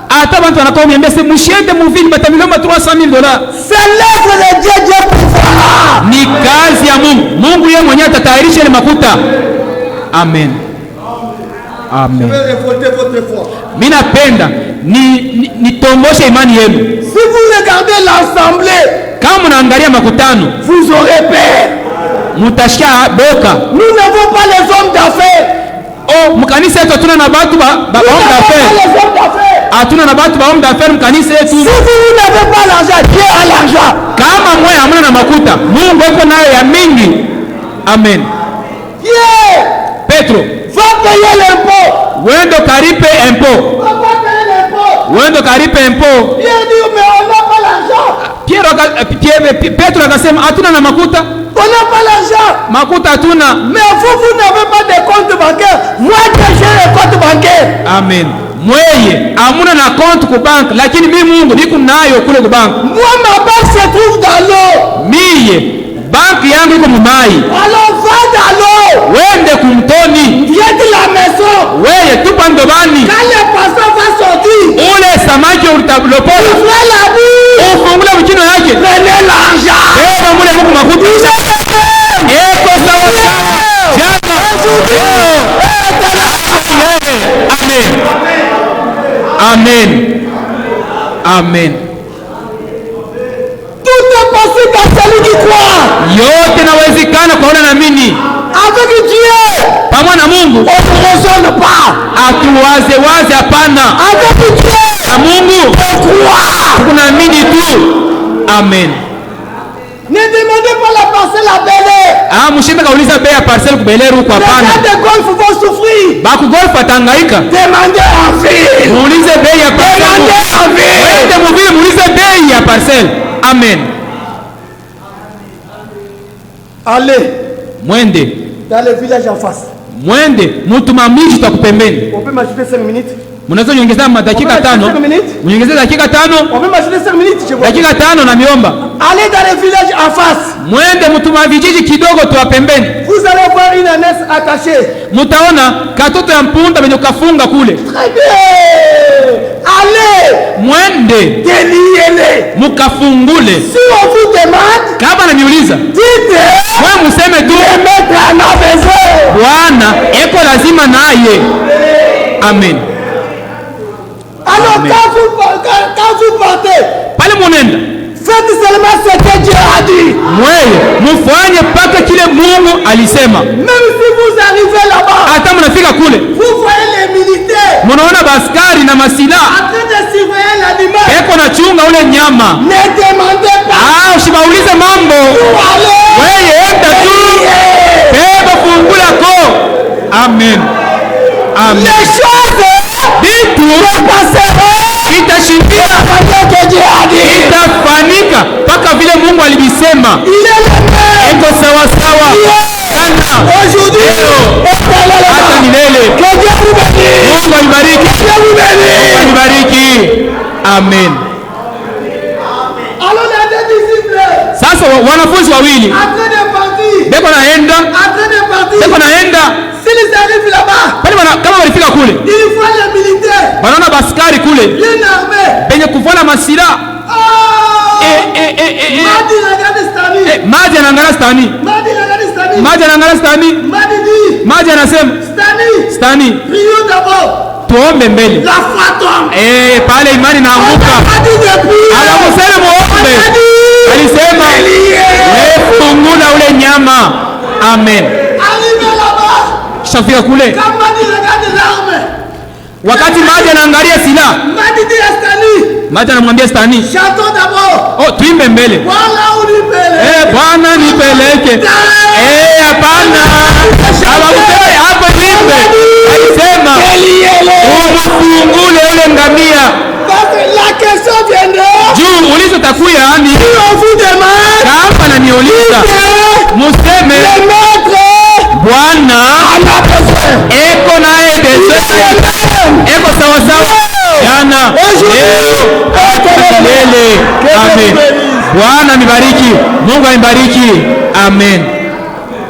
[SPEAKER 4] Hata bantu wanakuwa miambia mushiende muvile batamiloma 300 000 $.
[SPEAKER 5] C'est l'œuvre de Dieu, Dieu pourra.
[SPEAKER 4] Ni kazi ya Mungu. Mungu yeye mwenyewe atatayarisha ile makuta. Amen. Amen.
[SPEAKER 5] Je vais révolter votre foi.
[SPEAKER 4] Mimi napenda nitomboshe imani yenu.
[SPEAKER 5] Si vous regardez l'assemblée,
[SPEAKER 4] Kama unaangalia makutano,
[SPEAKER 5] vous aurez peur.
[SPEAKER 4] mutashika boka.
[SPEAKER 5] Nous n'avons pas les hommes d'affaires.
[SPEAKER 4] Oh, mkanisa yetu hatuna na batu ba
[SPEAKER 5] Nous
[SPEAKER 4] homme
[SPEAKER 5] n'avons pas
[SPEAKER 4] d'affaires.
[SPEAKER 5] les hommes d'affaires.
[SPEAKER 4] Hatuna na batu ba homme d'affaires mkanisa
[SPEAKER 5] Si
[SPEAKER 4] yetu.
[SPEAKER 5] vous n'avez pas l'argent, Dieu a l'argent.
[SPEAKER 4] Kama mwe hamuna na makuta, Mungu yuko nayo ya mingi. Amen.
[SPEAKER 5] Pierre,
[SPEAKER 4] Petro,
[SPEAKER 5] va payer l'impôt.
[SPEAKER 4] wendo karipe impôt.
[SPEAKER 5] Va pas payer l'impôt.
[SPEAKER 4] Wendo karipe impôt.
[SPEAKER 5] Pierre dit, mais on n'a pas l'argent.
[SPEAKER 4] Petro akasema hatuna na makuta.
[SPEAKER 5] On n'a pas l'argent.
[SPEAKER 4] Makuta hatuna.
[SPEAKER 5] Mais vous n'avez pas de compte bancaire. Moi, j'ai un compte bancaire.
[SPEAKER 4] Amen. Mweye amuna na compte ku bank, lakini mimi Mungu niko nayo kule ku bank.
[SPEAKER 5] Moi, ma banque se trouve dans l'eau.
[SPEAKER 4] Miye banki yangu iko mumai.
[SPEAKER 5] Alors va dans l'eau.
[SPEAKER 4] Wende kumtoni.
[SPEAKER 5] Viens de la maison.
[SPEAKER 4] Weye tupa ndobani.
[SPEAKER 5] Quand le pasteur va sortir,
[SPEAKER 4] Ule samaki utablopola.
[SPEAKER 5] ouvrez la bouche.
[SPEAKER 4] Ufungule mchino yake.
[SPEAKER 5] Prenez l'argent.
[SPEAKER 4] Beba mule Mungu makuta. Eko sawa sawa. Jana. Amen. Amen. Amen.
[SPEAKER 5] Tout est possible à celui qui croit.
[SPEAKER 4] Yote nawezekana kwa na mimi.
[SPEAKER 5] Avec Dieu,
[SPEAKER 4] Pamoja na Mungu
[SPEAKER 5] on ne raisonne pas.
[SPEAKER 4] atuwaze waze hapana.
[SPEAKER 5] Avec Dieu,
[SPEAKER 4] Na Mungu
[SPEAKER 5] on croit.
[SPEAKER 4] tunaamini tu. Amen.
[SPEAKER 5] Ne demandez pas la parcelle à Bel-Air.
[SPEAKER 4] Mshinde kauliza bei ya parcelle kubeleru huko
[SPEAKER 5] Les
[SPEAKER 4] hapana.
[SPEAKER 5] gars de golf vont souffrir.
[SPEAKER 4] Baku golf atangaika.
[SPEAKER 5] Demandez en ville.
[SPEAKER 4] Muulize bei ya parcelle.
[SPEAKER 5] Demandez en ville.
[SPEAKER 4] Wende mvile muulize bei ya parcelle. Amen.
[SPEAKER 5] Allez
[SPEAKER 4] Mwende
[SPEAKER 5] dans le village en face.
[SPEAKER 4] Mwende mutumamishe tutakupembeni.
[SPEAKER 5] On peut m'ajouter 5 minutes.
[SPEAKER 4] Mnaweza nyongeza dakika 5. Mnyongeze dakika 5.
[SPEAKER 5] On peut m'ajouter 5 minutes, je vois.
[SPEAKER 4] Dakika 5 na miomba.
[SPEAKER 5] Allez dans les villages en face.
[SPEAKER 4] Mwende mutuma vijiji kidogo tuwa pembeni.
[SPEAKER 5] Vous allez voir une ânesse attachée.
[SPEAKER 4] Mutaona katoto ya mpunda benye kafunga kule.
[SPEAKER 5] Très bien. Allez.
[SPEAKER 4] Mwende.
[SPEAKER 5] Déliez-les.
[SPEAKER 4] Mukafungule.
[SPEAKER 5] Si on vous demande,
[SPEAKER 4] kama naniuliza,
[SPEAKER 5] dites.
[SPEAKER 4] wewe museme tu
[SPEAKER 5] Le maître en a besoin.
[SPEAKER 4] Bwana eko lazima naye. Amen.
[SPEAKER 5] Alors quand vous partez,
[SPEAKER 4] pale munenda,
[SPEAKER 5] faites seulement ce que Dieu a dit.
[SPEAKER 4] Mweye mufanye paka kile Mungu alisema.
[SPEAKER 5] Même si vous arrivez là-bas,
[SPEAKER 4] hata mnafika kule,
[SPEAKER 5] vous voyez les militaires,
[SPEAKER 4] munaona baskari na masila
[SPEAKER 5] en train de surveiller l'animal.
[SPEAKER 4] eko na chunga ule nyama.
[SPEAKER 5] Ne demandez pas.
[SPEAKER 4] Usibaulize mambo. Wewe enda tu. Beba fungula ko. Amen. Amen.
[SPEAKER 5] Les choses
[SPEAKER 4] vitu itashindia, itafanika paka vile Mungu alivisema. Eko sawa sawa sana leo hata milele. Mungu alibariki. Mungu alibariki. Amen. Sasa wanafunzi wawili beko naenda, beko naenda pale kama walifika kule, wanaona baskari kule benye kuvala masira. Maji anaangalia stani, maji anaangalia stani, maji anasema stani, tuombe mbele. Pale imani naanguka. Anakusema muombe, alisema fungula ule nyama. Amen. Shafika kule, wakati maji anaangalia sila, maji anamwambia stani, tuimbe mbele. Bwana nipeleke. Hapana, hawakusema hapo tuimbe, alisema umfungule ule ngamia. Juu ulizo takuya ni kama naniuliza, museme Bwana eko naye bezwe, eko sawa sawa jana leo hata milele. Amen. Bwana nibariki, Mungu anibariki. Amen.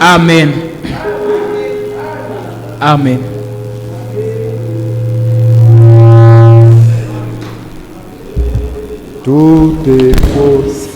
[SPEAKER 4] Amen. Amen.
[SPEAKER 3] Tout est possible.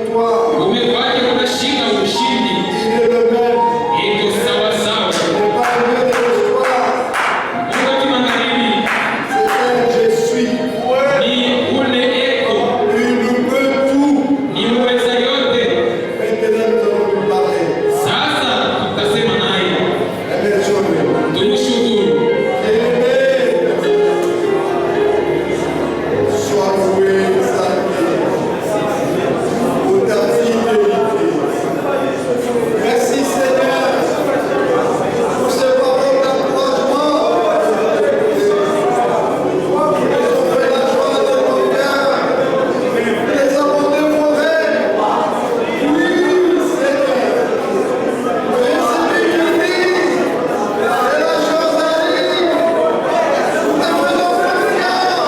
[SPEAKER 1] victoire.
[SPEAKER 2] umefanya unashinda ushindi.
[SPEAKER 1] Il est le même.
[SPEAKER 2] Iko sawa sawa.
[SPEAKER 1] Il n'est pas le même de l'histoire.
[SPEAKER 2] Mungu wetu magharibi
[SPEAKER 1] C'est un je suis.
[SPEAKER 2] ni ule eko,
[SPEAKER 1] Il peut tout.
[SPEAKER 2] ni uweza yote.
[SPEAKER 1] Maintenant, nous allons lui parler.
[SPEAKER 2] Sasa tutasema naye,
[SPEAKER 1] Amen.
[SPEAKER 2] tumshukuru.
[SPEAKER 1] Sois loué, exalté, pour ta fidélité. Merci Seigneur pour ce parole d'encouragement. Ils ont fait la joie de nos cœurs. Les avons dévorés. Oui, Seigneur. Oui, c'est lui qui dit. Et la chose arrive. Nous te faisons confiance.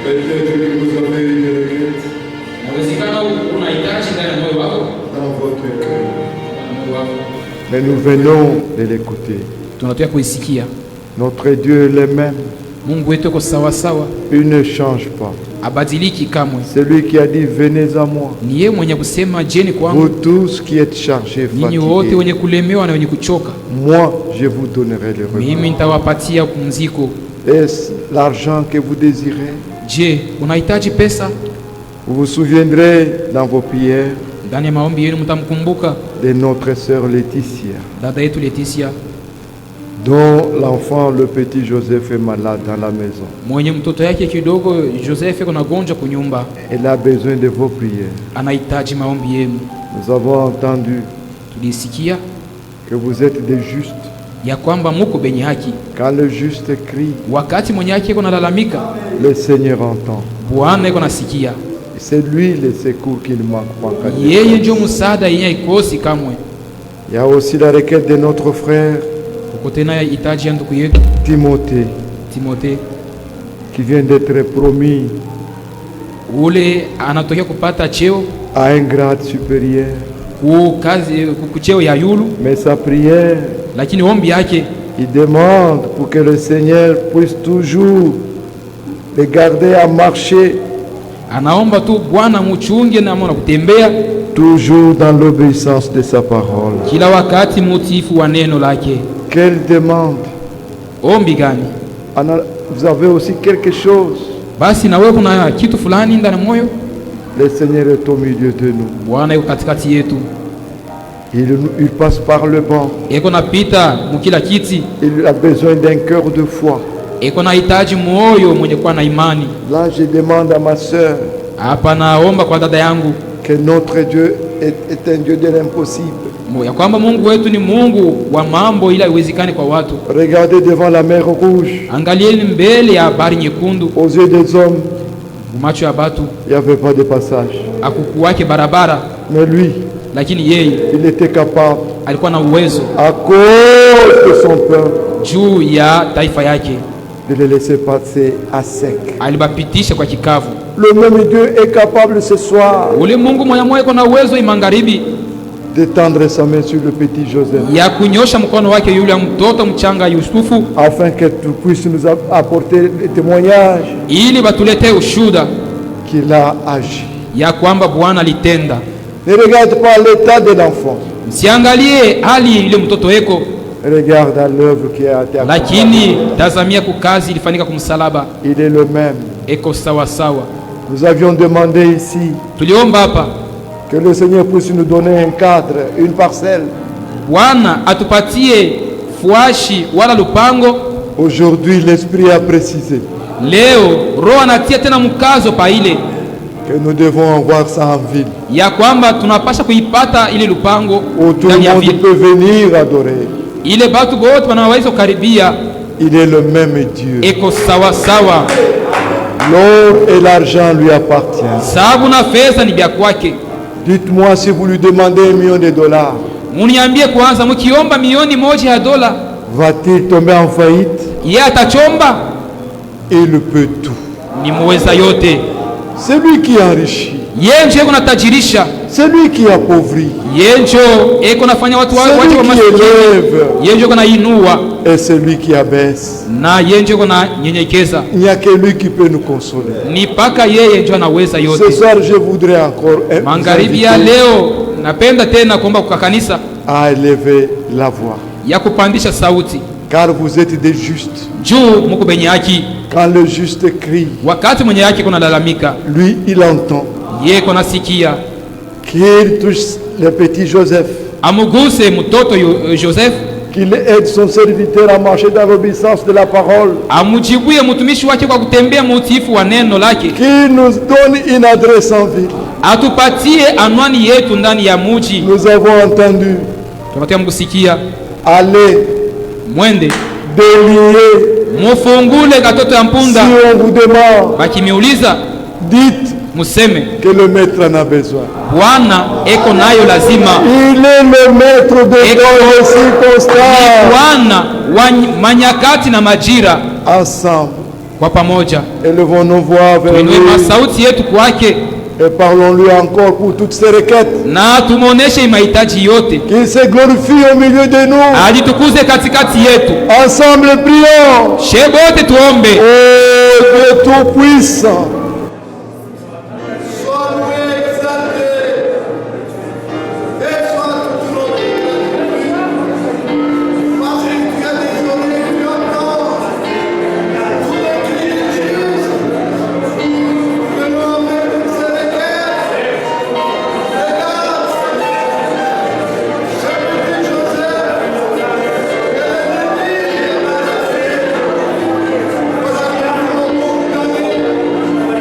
[SPEAKER 1] Peut-être que vous avez une requête
[SPEAKER 2] Inawezekana unahitaji ndani ya moyo wako,
[SPEAKER 1] dans votre cœur.
[SPEAKER 2] moyo wako.
[SPEAKER 3] Mais nous venons de l'écouter.
[SPEAKER 4] tunatoka kuisikia.
[SPEAKER 3] Notre Dieu est le même.
[SPEAKER 4] Mungu wetu uko sawa sawa,
[SPEAKER 3] Il ne change pas.
[SPEAKER 4] abadiliki kamwe.
[SPEAKER 3] Celui qui a dit venez à moi,
[SPEAKER 4] Ni yeye mwenye kusema jeni
[SPEAKER 3] vous
[SPEAKER 4] kwangu,
[SPEAKER 3] tous qui êtes chargés,
[SPEAKER 4] ninyi wote
[SPEAKER 3] fatigués,
[SPEAKER 4] wenye kulemewa na wenye kuchoka,
[SPEAKER 3] moi je vous donnerai le repos.
[SPEAKER 4] mimi nitawapatia pumziko.
[SPEAKER 3] Est-ce l'argent que vous désirez?
[SPEAKER 4] Je, unahitaji pesa?
[SPEAKER 3] Vous vous souviendrez dans vos prières
[SPEAKER 4] Ndani ya maombi yenu mtamkumbuka
[SPEAKER 3] de notre sœur Laetitia,
[SPEAKER 4] dada yetu Leticia
[SPEAKER 3] dont l'enfant, le petit Joseph, est malade dans la maison.
[SPEAKER 4] mwenye mtoto yake kidogo Joseph kuna gonjwa kunyumba,
[SPEAKER 3] Elle a besoin de vos prières.
[SPEAKER 4] anahitaji maombi yenu.
[SPEAKER 3] Nous avons entendu
[SPEAKER 4] Tulisikia
[SPEAKER 3] que vous êtes des justes.
[SPEAKER 4] ya kwamba muko benye haki,
[SPEAKER 3] Quand le juste crie,
[SPEAKER 4] wakati mwenye haki iko nalalamika,
[SPEAKER 3] le Seigneur entend.
[SPEAKER 4] Bwana iko nasikia.
[SPEAKER 3] C'est lui le secours qui ne manque pas. en cas de-
[SPEAKER 4] Yeye ndio msaada yenye haikosi kamwe.
[SPEAKER 3] Il y a aussi la requête de notre frère
[SPEAKER 4] Uko tena hitaji ya ndugu yetu
[SPEAKER 3] Timothée
[SPEAKER 4] Timothée,
[SPEAKER 3] qui vient d'être promis
[SPEAKER 4] ule anatokea kupata cheo
[SPEAKER 3] à un grade supérieur.
[SPEAKER 4] ku cheo ya yulu,
[SPEAKER 3] Mais sa prière,
[SPEAKER 4] lakini ombi yake
[SPEAKER 3] il demande pour que le Seigneur puisse toujours les garder à marcher,
[SPEAKER 4] anaomba tu Bwana muchunge na mwana kutembea
[SPEAKER 3] toujours dans l'obéissance de sa parole.
[SPEAKER 4] kila wakati mutiifu wa neno lake.
[SPEAKER 3] Quelle demande!
[SPEAKER 4] Ombi gani?
[SPEAKER 3] Vous avez aussi quelque chose.
[SPEAKER 4] Basi na wewe kuna kitu fulani ndani ya moyo.
[SPEAKER 3] Le Seigneur est au milieu de nous.
[SPEAKER 4] Bwana yuko katikati yetu,
[SPEAKER 3] Il passe par le banc.
[SPEAKER 4] eko napita mukila kiti,
[SPEAKER 3] Il a besoin d'un cœur de foi.
[SPEAKER 4] eko na hitaji moyo mwenye kuwa na imani.
[SPEAKER 3] Là, je demande à ma sœur
[SPEAKER 4] Hapa naomba kwa dada yangu
[SPEAKER 3] que notre Dieu est un Dieu de l'impossible.
[SPEAKER 4] ya kwamba Mungu wetu ni Mungu wa mambo ila iwezekani kwa watu.
[SPEAKER 3] Regardez devant la mer Rouge.
[SPEAKER 4] Angalieni mbele ya habari nyekundu,
[SPEAKER 3] Aux yeux des hommes,
[SPEAKER 4] macho ya batu
[SPEAKER 3] il n'y avait pas de passage.
[SPEAKER 4] akukuwake barabara,
[SPEAKER 3] Mais lui,
[SPEAKER 4] lakini yeye
[SPEAKER 3] il était capable,
[SPEAKER 4] alikuwa na uwezo
[SPEAKER 3] à cause de son peuple,
[SPEAKER 4] juu ya taifa yake,
[SPEAKER 3] de les laisser passer à sec.
[SPEAKER 4] alibapitisha kwa kikavu.
[SPEAKER 3] Le même Dieu est capable ce soir
[SPEAKER 4] Ule Mungu mwenye moyo iko na uwezo imangaribi
[SPEAKER 3] d'étendre sa main sur le petit Joseph,
[SPEAKER 4] ya kunyosha mkono wake yule mtoto mchanga Yusufu,
[SPEAKER 3] afin que tu puisses nous apporter des témoignages
[SPEAKER 4] ili batuletee ushuda
[SPEAKER 3] qu'il a agi.
[SPEAKER 4] ya kwamba Bwana alitenda.
[SPEAKER 3] Ne regarde pas l'état de l'enfant,
[SPEAKER 4] Msiangalie hali ile mtoto eko,
[SPEAKER 3] regarde à l'œuvre qui a été accomplie.
[SPEAKER 4] lakini tazamia kukazi ilifanyika kumsalaba,
[SPEAKER 3] Il est le même.
[SPEAKER 4] eko sawa sawa.
[SPEAKER 3] Nous avions demandé ici
[SPEAKER 4] Tuliomba hapa
[SPEAKER 3] que le Seigneur puisse nous donner un cadre, une parcelle.
[SPEAKER 4] Bwana atupatie fuashi wala lupango.
[SPEAKER 3] Aujourd'hui, l'Esprit a précisé
[SPEAKER 4] Leo Roho anatia tena mkazo pa ile
[SPEAKER 3] que nous devons avoir ça en ville,
[SPEAKER 4] ya kwamba tunapasha kuipata ile lupango
[SPEAKER 3] où tout le
[SPEAKER 4] ndani ya
[SPEAKER 3] monde
[SPEAKER 4] vile,
[SPEAKER 3] peut venir adorer.
[SPEAKER 4] ile batu bote wanaweza kukaribia.
[SPEAKER 3] Il est le même Dieu.
[SPEAKER 4] Eko sawa sawa,
[SPEAKER 3] L'or et l'argent lui appartiennent.
[SPEAKER 4] sababu na fedha ni vya kwake.
[SPEAKER 3] Dites-moi si vous lui demandez $1 million,
[SPEAKER 4] Muniambie kwanza, mkiomba milioni moja ya dola,
[SPEAKER 3] va-t-il tomber en faillite?
[SPEAKER 4] yeye atachomba?
[SPEAKER 3] Il peut tout.
[SPEAKER 4] Ni muweza yote.
[SPEAKER 3] C'est lui qui enrichit,
[SPEAKER 4] Yeye njo eko natajirisha,
[SPEAKER 3] c'est lui qui appauvrit,
[SPEAKER 4] yeye njo eko nafanya watu
[SPEAKER 3] c'est
[SPEAKER 4] wache wa
[SPEAKER 3] lui qui
[SPEAKER 4] maskini,
[SPEAKER 3] élève
[SPEAKER 4] yeye njo eko nainua
[SPEAKER 3] et c'est lui qui abaisse.
[SPEAKER 4] na yeye njo eko na nyenyekeza.
[SPEAKER 3] Il n'y a que lui qui peut nous consoler.
[SPEAKER 4] Ni paka yeye njo anaweza
[SPEAKER 3] Ce
[SPEAKER 4] yote.
[SPEAKER 3] soir, je voudrais encore vous
[SPEAKER 4] Magharibi ya
[SPEAKER 3] inviter
[SPEAKER 4] leo napenda tena kuomba kwa kanisa
[SPEAKER 3] à élever la voix,
[SPEAKER 4] ya kupandisha sauti,
[SPEAKER 3] car vous êtes des justes.
[SPEAKER 4] juu muko benye haki.
[SPEAKER 3] Quand le juste crie,
[SPEAKER 4] Wakati mwenye haki kuna lalamika,
[SPEAKER 3] lui, il entend.
[SPEAKER 4] yeye kuna sikia.
[SPEAKER 3] Qu'il touche le petit Joseph,
[SPEAKER 4] Amuguse mtoto Joseph,
[SPEAKER 3] qu'il aide son serviteur à marcher dans l'obéissance de la parole,
[SPEAKER 4] amujibuye mtumishi wake kwa kutembea mutiifu wa neno lake,
[SPEAKER 3] qu'il nous donne une adresse en ville.
[SPEAKER 4] atupatie anwani yetu ndani ya muji.
[SPEAKER 3] Nous avons entendu
[SPEAKER 4] Tunataka mkusikia,
[SPEAKER 3] aller
[SPEAKER 4] mwende
[SPEAKER 3] délier.
[SPEAKER 4] mufungule katoto ya
[SPEAKER 3] Si
[SPEAKER 4] mpunda.
[SPEAKER 3] on vous demande,
[SPEAKER 4] Bakimiuliza
[SPEAKER 3] dites
[SPEAKER 4] museme
[SPEAKER 3] que le maître en a besoin.
[SPEAKER 4] Bwana eko nayo lazima.
[SPEAKER 3] Il est le maître de dans les circonstances.
[SPEAKER 4] Bwana wa manyakati na majira.
[SPEAKER 3] Ensemble,
[SPEAKER 4] Kwa pamoja
[SPEAKER 3] élevons nos voix vers
[SPEAKER 4] tuinue
[SPEAKER 3] lui
[SPEAKER 4] masauti yetu kwake
[SPEAKER 3] et parlons-lui encore pour toutes ses requêtes.
[SPEAKER 4] na tumuoneshe mahitaji yote,
[SPEAKER 3] Qu'il se glorifie au milieu de nous.
[SPEAKER 4] ajitukuze katikati yetu.
[SPEAKER 3] Ensemble, prions.
[SPEAKER 4] Shebote tuombe.
[SPEAKER 3] Oh Dieu Tout-Puissant,
[SPEAKER 1] Sois loué, exalté, et sois toute notre gratitude. Parce que tu as désormais tu entends tous les cris de Jésus. Que nous avons toutes ces requêtes. Regarde, ce petit Joseph, que l'ennemi est menacé. Voilà que nous l'avons condamné.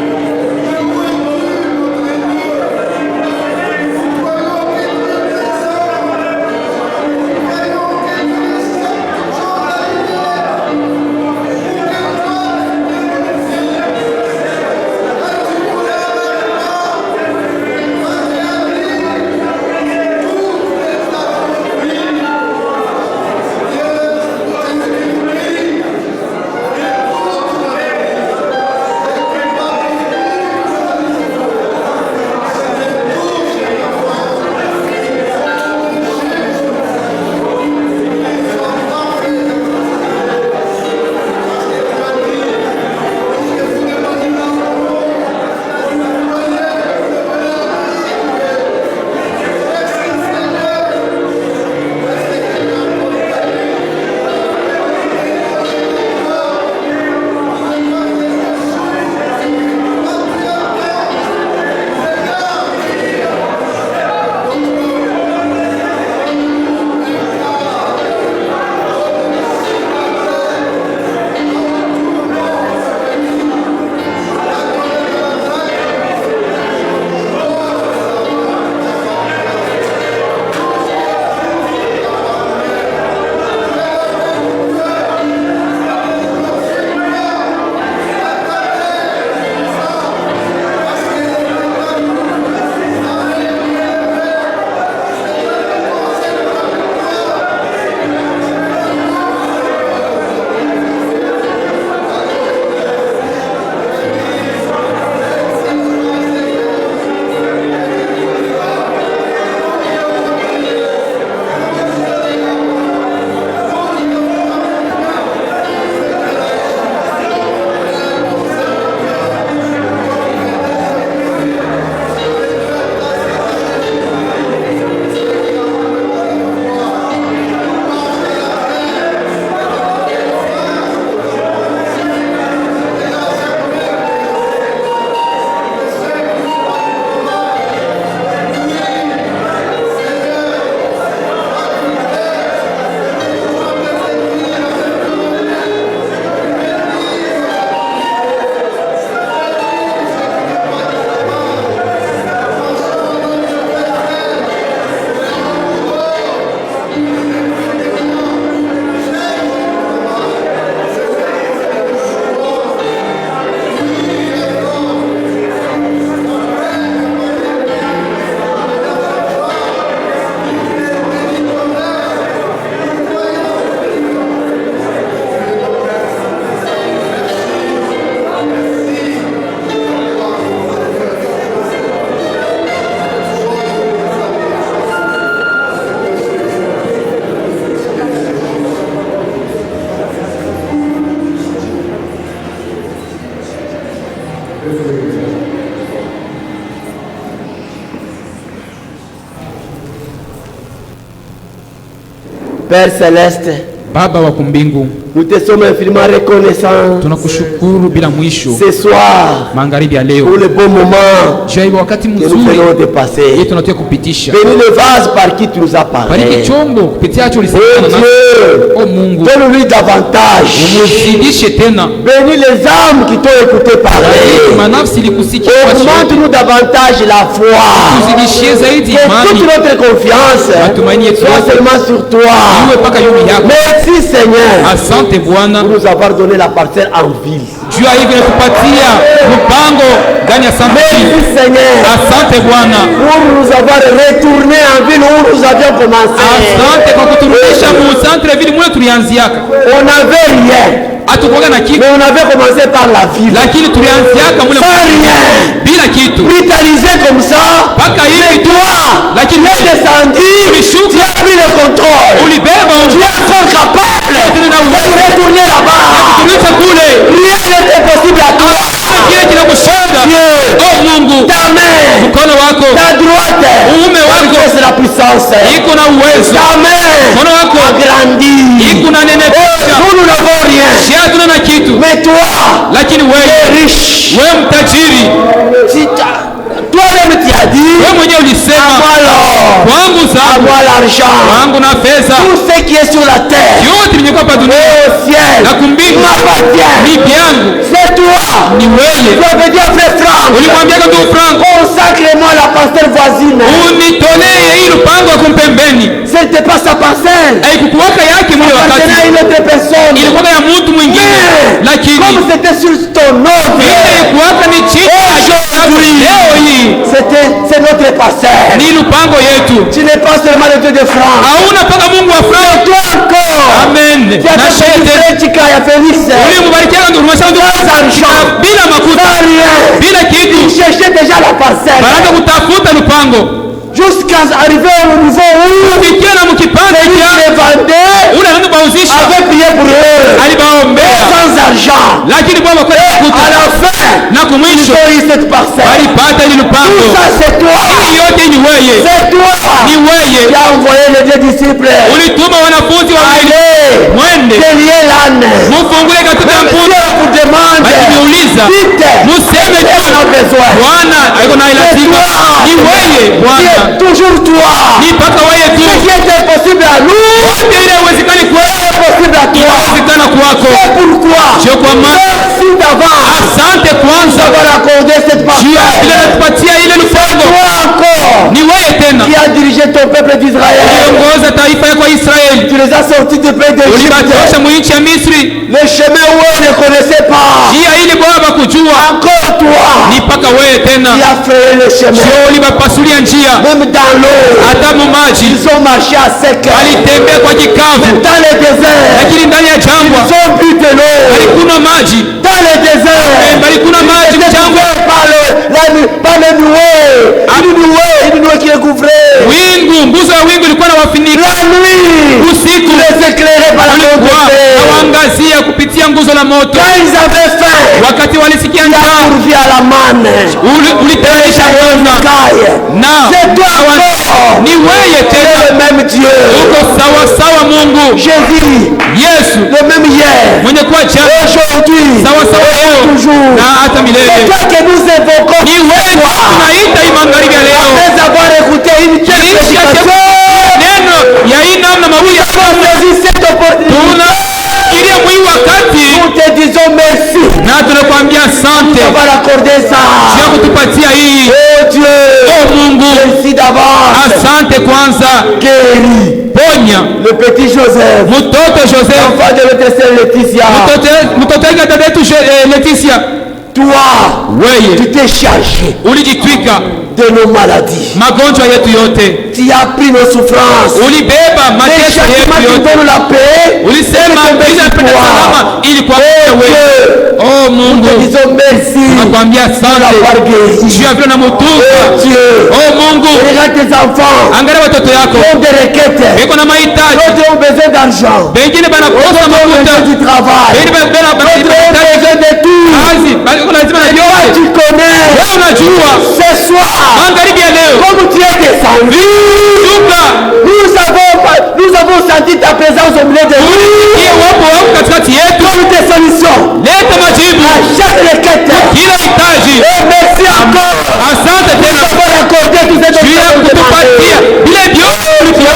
[SPEAKER 5] Père Céleste,
[SPEAKER 4] Baba wa kumbingu,
[SPEAKER 5] nous te sommes infiniment reconnaissants
[SPEAKER 4] tunakushukuru bila mwisho
[SPEAKER 5] ce soir
[SPEAKER 4] magharibi ya
[SPEAKER 5] pour
[SPEAKER 4] leo
[SPEAKER 5] le bon moment
[SPEAKER 4] juu ya hivyo wakati
[SPEAKER 5] que nous
[SPEAKER 4] mzuri
[SPEAKER 5] venons de passer.
[SPEAKER 4] yetu tunataka kupitisha.
[SPEAKER 5] Bénis le vase par qui tu nous as parlé.
[SPEAKER 4] Bariki chombo kupitiacho
[SPEAKER 5] Oh
[SPEAKER 4] ulisemana nasi.
[SPEAKER 5] Dieu,
[SPEAKER 4] O Mungu,
[SPEAKER 5] donne-lui davantage.
[SPEAKER 4] umuzidishe tena.
[SPEAKER 5] Bénis les âmes qui t'ont écouté parler.
[SPEAKER 4] Manafsi likusikia kwa shauku.
[SPEAKER 5] Augmente-nous davantage la foi.
[SPEAKER 4] Tuzidishie zaidi
[SPEAKER 5] Que toute
[SPEAKER 4] imani.
[SPEAKER 5] notre confiance
[SPEAKER 4] Matumaini yetu
[SPEAKER 5] soit
[SPEAKER 4] yote
[SPEAKER 5] seulement sur toi.
[SPEAKER 4] iwe mpaka yumi yako.
[SPEAKER 5] Merci Seigneur
[SPEAKER 4] Asante Bwana
[SPEAKER 5] pour nous avoir donné la parcelle en ville.
[SPEAKER 4] juu ya hivyo natupatia mpango ndani ya
[SPEAKER 5] Merci
[SPEAKER 4] Samsoni.
[SPEAKER 5] Seigneur
[SPEAKER 4] Asante Bwana,
[SPEAKER 5] pour nous avoir retourné en ville où nous avions commencé.
[SPEAKER 4] asante kwa kuturudisha mu centre ville mule tulianziaka.
[SPEAKER 5] On n'avait rien,
[SPEAKER 4] Hatukuwa na kitu
[SPEAKER 5] mais on avait commencé par la ville.
[SPEAKER 4] lakini tulianziaka mule
[SPEAKER 5] Sans rien,
[SPEAKER 4] bila kitu
[SPEAKER 5] brutalisé comme ça.
[SPEAKER 4] mpaka hivi tu, lakini
[SPEAKER 5] Tu es descendu, tu as pris le contrôle.
[SPEAKER 4] ulibeba
[SPEAKER 5] Tu es encore capable de retourner là-bas.
[SPEAKER 4] kurudisha kule.
[SPEAKER 5] Rien n'était possible à toi.
[SPEAKER 4] Kile kinakushinda
[SPEAKER 5] Dieu,
[SPEAKER 4] o Mungu,
[SPEAKER 5] ta main,
[SPEAKER 4] mkono wako
[SPEAKER 5] ta droite,
[SPEAKER 4] uume wako
[SPEAKER 5] c'est la puissance.
[SPEAKER 4] iko na uwezo,
[SPEAKER 5] Ta main
[SPEAKER 4] mkono wako
[SPEAKER 5] agrandit.
[SPEAKER 4] iko na nenepesha.
[SPEAKER 5] Nous, nous n'avons rien.
[SPEAKER 4] Si hatuna na kitu,
[SPEAKER 5] Mais toi,
[SPEAKER 4] lakini
[SPEAKER 5] tu es
[SPEAKER 4] wewe
[SPEAKER 5] riche.
[SPEAKER 4] wewe mtajiri,
[SPEAKER 5] Si toi-même tu as dit,
[SPEAKER 4] wewe mwenyewe
[SPEAKER 5] à
[SPEAKER 4] ulisema
[SPEAKER 5] moi l'or,
[SPEAKER 4] kwangu
[SPEAKER 5] à
[SPEAKER 4] dhahabu,
[SPEAKER 5] moi l'argent,
[SPEAKER 4] kwangu na fedha,
[SPEAKER 5] tout ce qui est sur la terre,
[SPEAKER 4] yote vilivyokuwa hapa
[SPEAKER 5] et
[SPEAKER 4] dunia
[SPEAKER 5] au ciel,
[SPEAKER 4] na kumbingu
[SPEAKER 5] m'appartient.
[SPEAKER 4] ni vyangu.
[SPEAKER 5] C'est toi.
[SPEAKER 4] Ni wewe
[SPEAKER 5] Tu avais dit à frère Franck,
[SPEAKER 4] ulimwambia ndugu Frank,
[SPEAKER 5] consacre-moi la parcelle voisine.
[SPEAKER 4] unitolee hii lupango ya kumpembeni.
[SPEAKER 5] Ce n'était pas sa parcelle.
[SPEAKER 4] Haikukuwaka yake mule
[SPEAKER 5] Appartenait à
[SPEAKER 4] wakati,
[SPEAKER 5] une autre personne.
[SPEAKER 4] ilikuwa ya mtu mwingine,
[SPEAKER 5] Mais,
[SPEAKER 4] lakini
[SPEAKER 5] comme c'était sur ton nom,
[SPEAKER 4] ile ilikuwaka ni chini ya
[SPEAKER 5] aujourd'hui,
[SPEAKER 4] leo hii
[SPEAKER 5] c'est notre parcelle.
[SPEAKER 4] ni lupango yetu.
[SPEAKER 5] Tu n'es pas seulement le Dieu de France.
[SPEAKER 4] Hauna mpaka Mungu wa Frank.
[SPEAKER 5] Toi encore.
[SPEAKER 4] Amen.
[SPEAKER 5] Tu as
[SPEAKER 4] Na
[SPEAKER 5] fait
[SPEAKER 4] shete
[SPEAKER 5] Chica ya Félix.
[SPEAKER 4] ulimubarikia ndugu Mashaka ndugu bila makuta,
[SPEAKER 5] Sans rien.
[SPEAKER 4] bila kitu,
[SPEAKER 5] Il cherchait déjà la parcelle.
[SPEAKER 4] banaanza kutafuta lupango
[SPEAKER 5] Jusqu'à arriver au niveau où
[SPEAKER 4] kufikia na mkipande
[SPEAKER 5] celui qui les vendait
[SPEAKER 4] ule anaenda bauzisha
[SPEAKER 5] avait prié pour eux.
[SPEAKER 4] alibaombea,
[SPEAKER 5] Sans argent.
[SPEAKER 4] lakini bwana kwa
[SPEAKER 5] À
[SPEAKER 4] kuta
[SPEAKER 5] la fin,
[SPEAKER 4] na
[SPEAKER 5] ils
[SPEAKER 4] kumwisho
[SPEAKER 5] ont eu cette parcelle.
[SPEAKER 4] walipata ile lupango.
[SPEAKER 5] Tout ça, c'est toi.
[SPEAKER 4] Hii yote ni wewe,
[SPEAKER 5] C'est toi
[SPEAKER 4] ni wewe.
[SPEAKER 5] qui as envoyé les deux disciples.
[SPEAKER 4] Ulituma wanafunzi wawili
[SPEAKER 5] Allez,
[SPEAKER 4] mwende
[SPEAKER 5] déliez l'âne.
[SPEAKER 4] mufungule katika
[SPEAKER 5] Même si
[SPEAKER 4] mpunda,
[SPEAKER 5] on vous demande,
[SPEAKER 4] akiniuliza
[SPEAKER 5] dites,
[SPEAKER 4] museme tu
[SPEAKER 5] on a besoin.
[SPEAKER 4] Bwana aiko na
[SPEAKER 5] C'est
[SPEAKER 4] lazima.
[SPEAKER 5] toi.
[SPEAKER 4] Ni wewe Bwana,
[SPEAKER 5] C'est toujours toi.
[SPEAKER 4] ni mpaka wewe tu.
[SPEAKER 5] Ce qui est impossible à nous,
[SPEAKER 4] Yote ile haiwezekani
[SPEAKER 5] c'est
[SPEAKER 4] kwako
[SPEAKER 5] possible à toi.
[SPEAKER 4] inawezekana kwako.
[SPEAKER 5] C'est pourquoi,
[SPEAKER 4] Sio kwa maana
[SPEAKER 5] merci d'avance
[SPEAKER 4] asante kwanza
[SPEAKER 5] d'avoir accordé cette
[SPEAKER 4] juu ya
[SPEAKER 5] parole.
[SPEAKER 4] vile natupatia ile lupango.
[SPEAKER 5] Toi encore,
[SPEAKER 4] Ni wewe tena
[SPEAKER 5] qui as dirigé ton peuple d'Israël.
[SPEAKER 4] uliongoza taifa yako ya Israeli,
[SPEAKER 5] Tu les as sortis du pays d'Égypte.
[SPEAKER 4] ulibatosha mu nchi ya Misri,
[SPEAKER 5] Le chemin où eux ne connaissaient pas.
[SPEAKER 4] njia ile Bwana bakujua.
[SPEAKER 5] Encore toi,
[SPEAKER 4] Ni mpaka wewe tena
[SPEAKER 5] qui as fait le chemin.
[SPEAKER 4] sio ulibapasulia njia,
[SPEAKER 5] Même dans l'eau,
[SPEAKER 4] hata mu maji
[SPEAKER 5] ils ont marché à sec.
[SPEAKER 4] alitembea kwa kikavu,
[SPEAKER 5] Dans le désert,
[SPEAKER 4] lakini ndani ya jangwa
[SPEAKER 5] ils ont bu de l'eau.
[SPEAKER 4] alikunywa maji,
[SPEAKER 5] Dans le désert,
[SPEAKER 4] alikunywa maji
[SPEAKER 5] ils étaient
[SPEAKER 4] mjangwa.
[SPEAKER 5] couverts par le nuée. Une nuée qui est couvrée.
[SPEAKER 4] Wingu, nguzo ya wingu ilikuwa na wafinika
[SPEAKER 5] La nuit,
[SPEAKER 4] usiku,
[SPEAKER 5] les éclairait par la
[SPEAKER 4] ulikuwa
[SPEAKER 5] côte.
[SPEAKER 4] nawaangazia kupitia nguzo la moto.
[SPEAKER 5] Quand ils avaient faim,
[SPEAKER 4] Wakati walisikia
[SPEAKER 5] il a
[SPEAKER 4] njaa,
[SPEAKER 5] pourvu à la manne.
[SPEAKER 4] ulitayarisha Bwana
[SPEAKER 5] Caille.
[SPEAKER 4] na
[SPEAKER 5] C'est toi encore.
[SPEAKER 4] ni wewe
[SPEAKER 5] C'est
[SPEAKER 4] tena,
[SPEAKER 5] le même Dieu.
[SPEAKER 4] uko sawa sawa. Mungu
[SPEAKER 5] Jésus,
[SPEAKER 4] Yesu
[SPEAKER 5] le même hier,
[SPEAKER 4] mwenye kuwa jana
[SPEAKER 5] aujourd'hui,
[SPEAKER 4] sawa sawa leo
[SPEAKER 5] toujours.
[SPEAKER 4] na hata
[SPEAKER 5] C'est
[SPEAKER 4] milele.
[SPEAKER 5] toi que nous évoquons
[SPEAKER 4] Ni wewe tunaita hii magharibi ya leo,
[SPEAKER 5] après avoir écouté une telle
[SPEAKER 4] kisha
[SPEAKER 5] prédication.
[SPEAKER 4] neno ya hii namna mawili ya
[SPEAKER 5] Nous saisi cette opportunité.
[SPEAKER 4] tunafikiria mwii wakati
[SPEAKER 5] Nous te disons merci
[SPEAKER 4] na tunakwambia asante
[SPEAKER 5] d'avoir accordé ça.
[SPEAKER 4] ya kutupatia hii.
[SPEAKER 5] Oh Dieu,
[SPEAKER 4] O Mungu,
[SPEAKER 5] merci d'avance.
[SPEAKER 4] asante kwanza.
[SPEAKER 5] Guéris
[SPEAKER 4] Ponya
[SPEAKER 5] le petit Joseph,
[SPEAKER 4] mtoto Joseph,
[SPEAKER 5] l'enfant de notre sœur Laetitia.
[SPEAKER 4] mtoto wake dada yetu Leticia.
[SPEAKER 5] Toi,
[SPEAKER 4] Wewe
[SPEAKER 5] tu t'es chargé
[SPEAKER 4] ulijitwika
[SPEAKER 5] de nos maladies.
[SPEAKER 4] magonjwa yetu yote,
[SPEAKER 5] Tu as pris nos souffrances.
[SPEAKER 4] ulibeba
[SPEAKER 5] Les
[SPEAKER 4] mateso
[SPEAKER 5] châtiments
[SPEAKER 4] yetu
[SPEAKER 5] qui
[SPEAKER 4] yote.
[SPEAKER 5] donnent la paix.
[SPEAKER 4] Ulisema bila penda salama ili kwa wewe. Oh Mungu,
[SPEAKER 5] Nous disons merci
[SPEAKER 4] nakwambia
[SPEAKER 5] d'avoir
[SPEAKER 4] asante
[SPEAKER 5] guéri.
[SPEAKER 4] juu ya vile unamutunza.
[SPEAKER 5] Oh Dieu,
[SPEAKER 4] Oh Mungu,
[SPEAKER 5] regarde tes enfants.
[SPEAKER 4] angalia watoto yako
[SPEAKER 5] Ils ont des requêtes.
[SPEAKER 4] beko na mahitaji,
[SPEAKER 5] D'autres ont besoin d'argent.
[SPEAKER 4] bengine banakosa
[SPEAKER 5] D'autres ont
[SPEAKER 4] makuta,
[SPEAKER 5] besoin du travail.
[SPEAKER 4] bengine
[SPEAKER 5] D'autres ont besoin de tout.
[SPEAKER 4] kazi, bali lazima na
[SPEAKER 5] Toi,
[SPEAKER 4] yote.
[SPEAKER 5] tu connais.
[SPEAKER 4] Wewe unajua
[SPEAKER 5] Ce soir,
[SPEAKER 4] magharibi ya leo
[SPEAKER 5] comme tu es descendu,
[SPEAKER 4] shuka
[SPEAKER 5] nous nous avons senti ta présence au milieu de nous.
[SPEAKER 4] Hiyo wapo wako katikati yetu.
[SPEAKER 5] Toutes tes solutions.
[SPEAKER 4] Leta majibu
[SPEAKER 5] À chaque requête.
[SPEAKER 4] kila hitaji.
[SPEAKER 5] Et merci encore.
[SPEAKER 4] Asante
[SPEAKER 5] Nous
[SPEAKER 4] tena
[SPEAKER 5] avons accordé tous ces
[SPEAKER 4] juu ya kutupatia vile vyote ulivyo.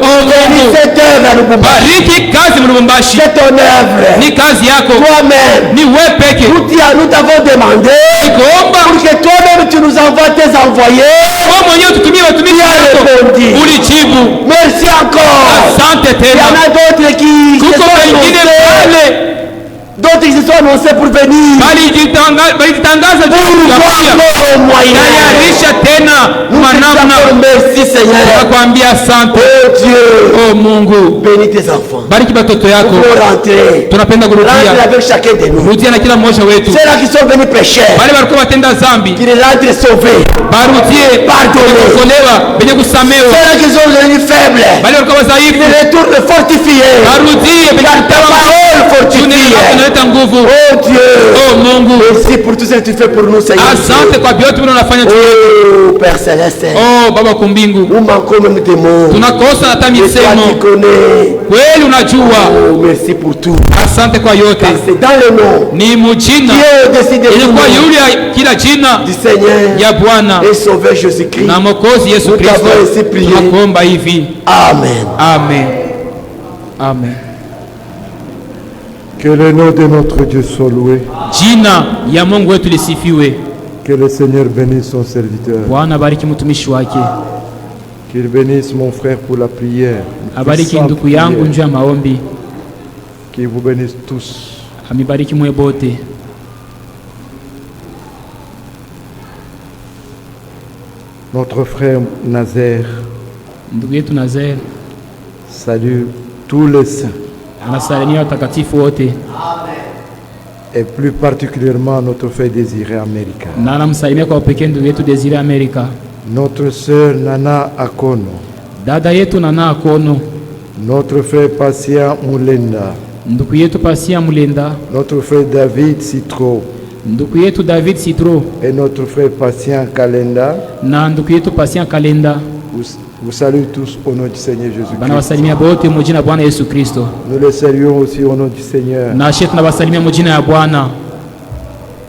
[SPEAKER 4] Oh Mungu,
[SPEAKER 5] cette œuvre à Lubumbashi.
[SPEAKER 4] bariki kazi Lubumbashi.
[SPEAKER 5] C'est ton œuvre.
[SPEAKER 4] Ni kazi yako,
[SPEAKER 5] Toi-même.
[SPEAKER 4] ni wewe peke.
[SPEAKER 5] Nous t'avons demandé
[SPEAKER 4] Nikuomba
[SPEAKER 5] pour que toi-même tu nous envoies tes envoyés.
[SPEAKER 4] wewe mwenyewe tutumie watumishi wako. Ulijibu.
[SPEAKER 5] Merci encore.
[SPEAKER 4] Asante
[SPEAKER 5] Il y en
[SPEAKER 4] tena.
[SPEAKER 5] a d'autres qui se
[SPEAKER 4] Kuko
[SPEAKER 5] sont
[SPEAKER 4] wengine
[SPEAKER 5] annoncés.
[SPEAKER 4] pale
[SPEAKER 5] D'autres qui se sont annoncés pour venir.
[SPEAKER 4] balitangaza juu ya kuja.
[SPEAKER 5] Encore moyen.
[SPEAKER 4] Tayarisha tena
[SPEAKER 5] Nous te
[SPEAKER 4] manamna.
[SPEAKER 5] disons merci Seigneur.
[SPEAKER 4] Nakwambia asante.
[SPEAKER 5] Oh Dieu.
[SPEAKER 4] Oh Mungu,
[SPEAKER 5] Bénis tes enfants.
[SPEAKER 4] bariki batoto
[SPEAKER 5] Nous
[SPEAKER 4] yako.
[SPEAKER 5] voulons rentrer.
[SPEAKER 4] Tunapenda
[SPEAKER 5] Rentre
[SPEAKER 4] kurudia,
[SPEAKER 5] avec chacun de nous.
[SPEAKER 4] rudia na kila mmoja wetu.
[SPEAKER 5] Ceux-là qui sont venus pécher.
[SPEAKER 4] Wale walikuwa watenda zambi
[SPEAKER 5] Qu'ils rentrent sauvés.
[SPEAKER 4] barudie,
[SPEAKER 5] Pardonne.
[SPEAKER 4] kuokolewa, benye kusamewa.
[SPEAKER 5] Ceux-là qui sont venus faibles.
[SPEAKER 4] Wale walikuwa
[SPEAKER 5] Qu'ils
[SPEAKER 4] wadhaifu
[SPEAKER 5] retournent fortifiés.
[SPEAKER 4] barudie, benye
[SPEAKER 5] Car ta
[SPEAKER 4] kupewa
[SPEAKER 5] parole fortifie.
[SPEAKER 4] unaleta nguvu.
[SPEAKER 5] Oh Dieu.
[SPEAKER 4] Oh Mungu,
[SPEAKER 5] Merci pour tout ce que tu fais pour nous, Seigneur.
[SPEAKER 4] asante kwa vyote vile unafanya.
[SPEAKER 5] Oh Père Céleste.
[SPEAKER 4] Oh Baba kumbingu,
[SPEAKER 5] Nous manquons même des mots.
[SPEAKER 4] tunakosa hata
[SPEAKER 5] Et toi qui
[SPEAKER 4] misemo.
[SPEAKER 5] connais.
[SPEAKER 4] Kweli unajua.
[SPEAKER 5] Oh, merci pour tout.
[SPEAKER 4] Asante kwa yote.
[SPEAKER 5] Car c'est dans le nom
[SPEAKER 4] Ni mujina
[SPEAKER 5] qui est au-dessus de tout
[SPEAKER 4] ilikuwa
[SPEAKER 5] nom
[SPEAKER 4] yule ya kila jina
[SPEAKER 5] du Seigneur
[SPEAKER 4] ya Bwana
[SPEAKER 5] et Sauveur Jésus-Christ.
[SPEAKER 4] na Mwokozi Yesu
[SPEAKER 5] Nous t'avons ainsi
[SPEAKER 4] Kristo.
[SPEAKER 5] prié.
[SPEAKER 4] Tunakuomba hivi.
[SPEAKER 5] Amen.
[SPEAKER 4] Amen. Amen.
[SPEAKER 3] Que le nom de notre Dieu soit loué.
[SPEAKER 4] Jina ya Mungu wetu lisifiwe.
[SPEAKER 3] Que le Seigneur bénisse son serviteur.
[SPEAKER 4] Bwana abariki mtumishi wake.
[SPEAKER 3] Qu'il bénisse mon frère pour la prière. Une
[SPEAKER 4] Abariki
[SPEAKER 3] puissante
[SPEAKER 4] ndugu yangu
[SPEAKER 3] prière.
[SPEAKER 4] njoo ya maombi.
[SPEAKER 3] Qu'il vous bénisse tous.
[SPEAKER 4] Amibariki mwe bote.
[SPEAKER 3] Notre frère Nazaire
[SPEAKER 4] Ndugu yetu Nazaire
[SPEAKER 3] salue tous les saints
[SPEAKER 4] anasalimia watakatifu wote
[SPEAKER 3] et plus particulièrement notre frère Désiré Américain.
[SPEAKER 4] na anamsalimia kwa upekee ndugu yetu Desire Amerika,
[SPEAKER 3] Notre sœur Nana Akono.
[SPEAKER 4] dada yetu Nana Akono,
[SPEAKER 3] Notre frère Patient Moulenda.
[SPEAKER 4] ndugu yetu Pasia Mulenda,
[SPEAKER 3] Notre frère David Citro.
[SPEAKER 4] ndugu yetu David Citro
[SPEAKER 3] Et notre frère Patient Kalenda.
[SPEAKER 4] na ndugu yetu Pasia Kalenda.
[SPEAKER 3] Vous saluez tous au nom du Seigneur Jésus-Christ.
[SPEAKER 4] Banawasalimia bote mu jina Bwana Yesu Kristo.
[SPEAKER 3] Nous les saluons aussi au nom du Seigneur.
[SPEAKER 4] Na shetu tunawasalimia mu jina ya Bwana.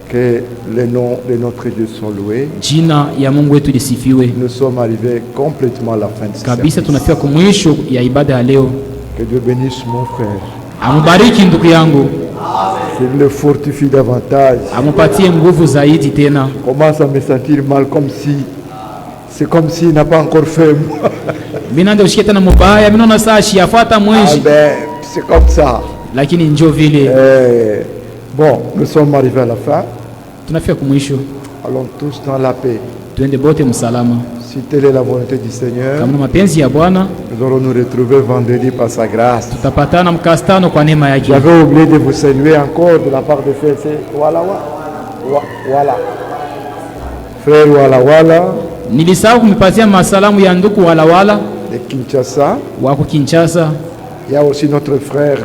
[SPEAKER 3] Que le nom de notre Dieu soit loué.
[SPEAKER 4] Jina ya Mungu wetu lisifiwe.
[SPEAKER 3] Nous sommes arrivés complètement à la fin de ce
[SPEAKER 4] Kabisa
[SPEAKER 3] service.
[SPEAKER 4] tunafika kwa mwisho ya ibada ya leo.
[SPEAKER 3] Que Dieu bénisse mon frère.
[SPEAKER 4] Amubariki ndugu yangu,
[SPEAKER 3] S'il le fortifie davantage.
[SPEAKER 4] amupatie nguvu zaidi tena.
[SPEAKER 3] Je commence à me sentir mal comme si... C'est comme s'il n'a pas encore fait.
[SPEAKER 4] Mimi ndio ushike tena mubaya, mimi naona saa shiafuata
[SPEAKER 3] Ah
[SPEAKER 4] mwenji,
[SPEAKER 3] ben, c'est comme ça.
[SPEAKER 4] lakini njoo vile
[SPEAKER 3] Bon, nous sommes arrivés à la fin.
[SPEAKER 4] tunafika kwa mwisho.
[SPEAKER 3] Allons tous dans la paix.
[SPEAKER 4] Tuende bote msalama.
[SPEAKER 3] Si telle est la volonté du Seigneur,
[SPEAKER 4] Kama na mapenzi ya Bwana
[SPEAKER 3] nous allons nous retrouver vendredi par sa grâce.
[SPEAKER 4] tutapatana mkastano kwa neema yake.
[SPEAKER 3] J'avais oublié de vous saluer encore de la part de frère. Voilà. Frère Wala
[SPEAKER 4] Nilisahau kumpatia masalamu ya ndugu Walawala
[SPEAKER 3] de Kinshasa.
[SPEAKER 4] wako Kinshasa.
[SPEAKER 3] Il y a aussi notre frère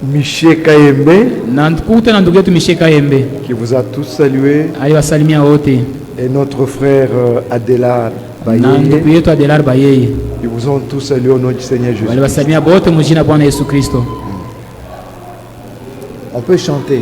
[SPEAKER 3] Michel Kayembe
[SPEAKER 4] Na ndukute na ndugu yetu Misheka Embe
[SPEAKER 3] qui vous a tous salués.
[SPEAKER 4] aliwasalimia wote,
[SPEAKER 3] Et notre frère Adela
[SPEAKER 4] na
[SPEAKER 3] Bayeye.
[SPEAKER 4] ndugu yetu Adelar Bayeye
[SPEAKER 3] Ils vous ont tous salués au nom du Seigneur Jésus.
[SPEAKER 4] waliwasalimia bote mu jina Bwana Yesu Kristo.
[SPEAKER 3] On peut chanter.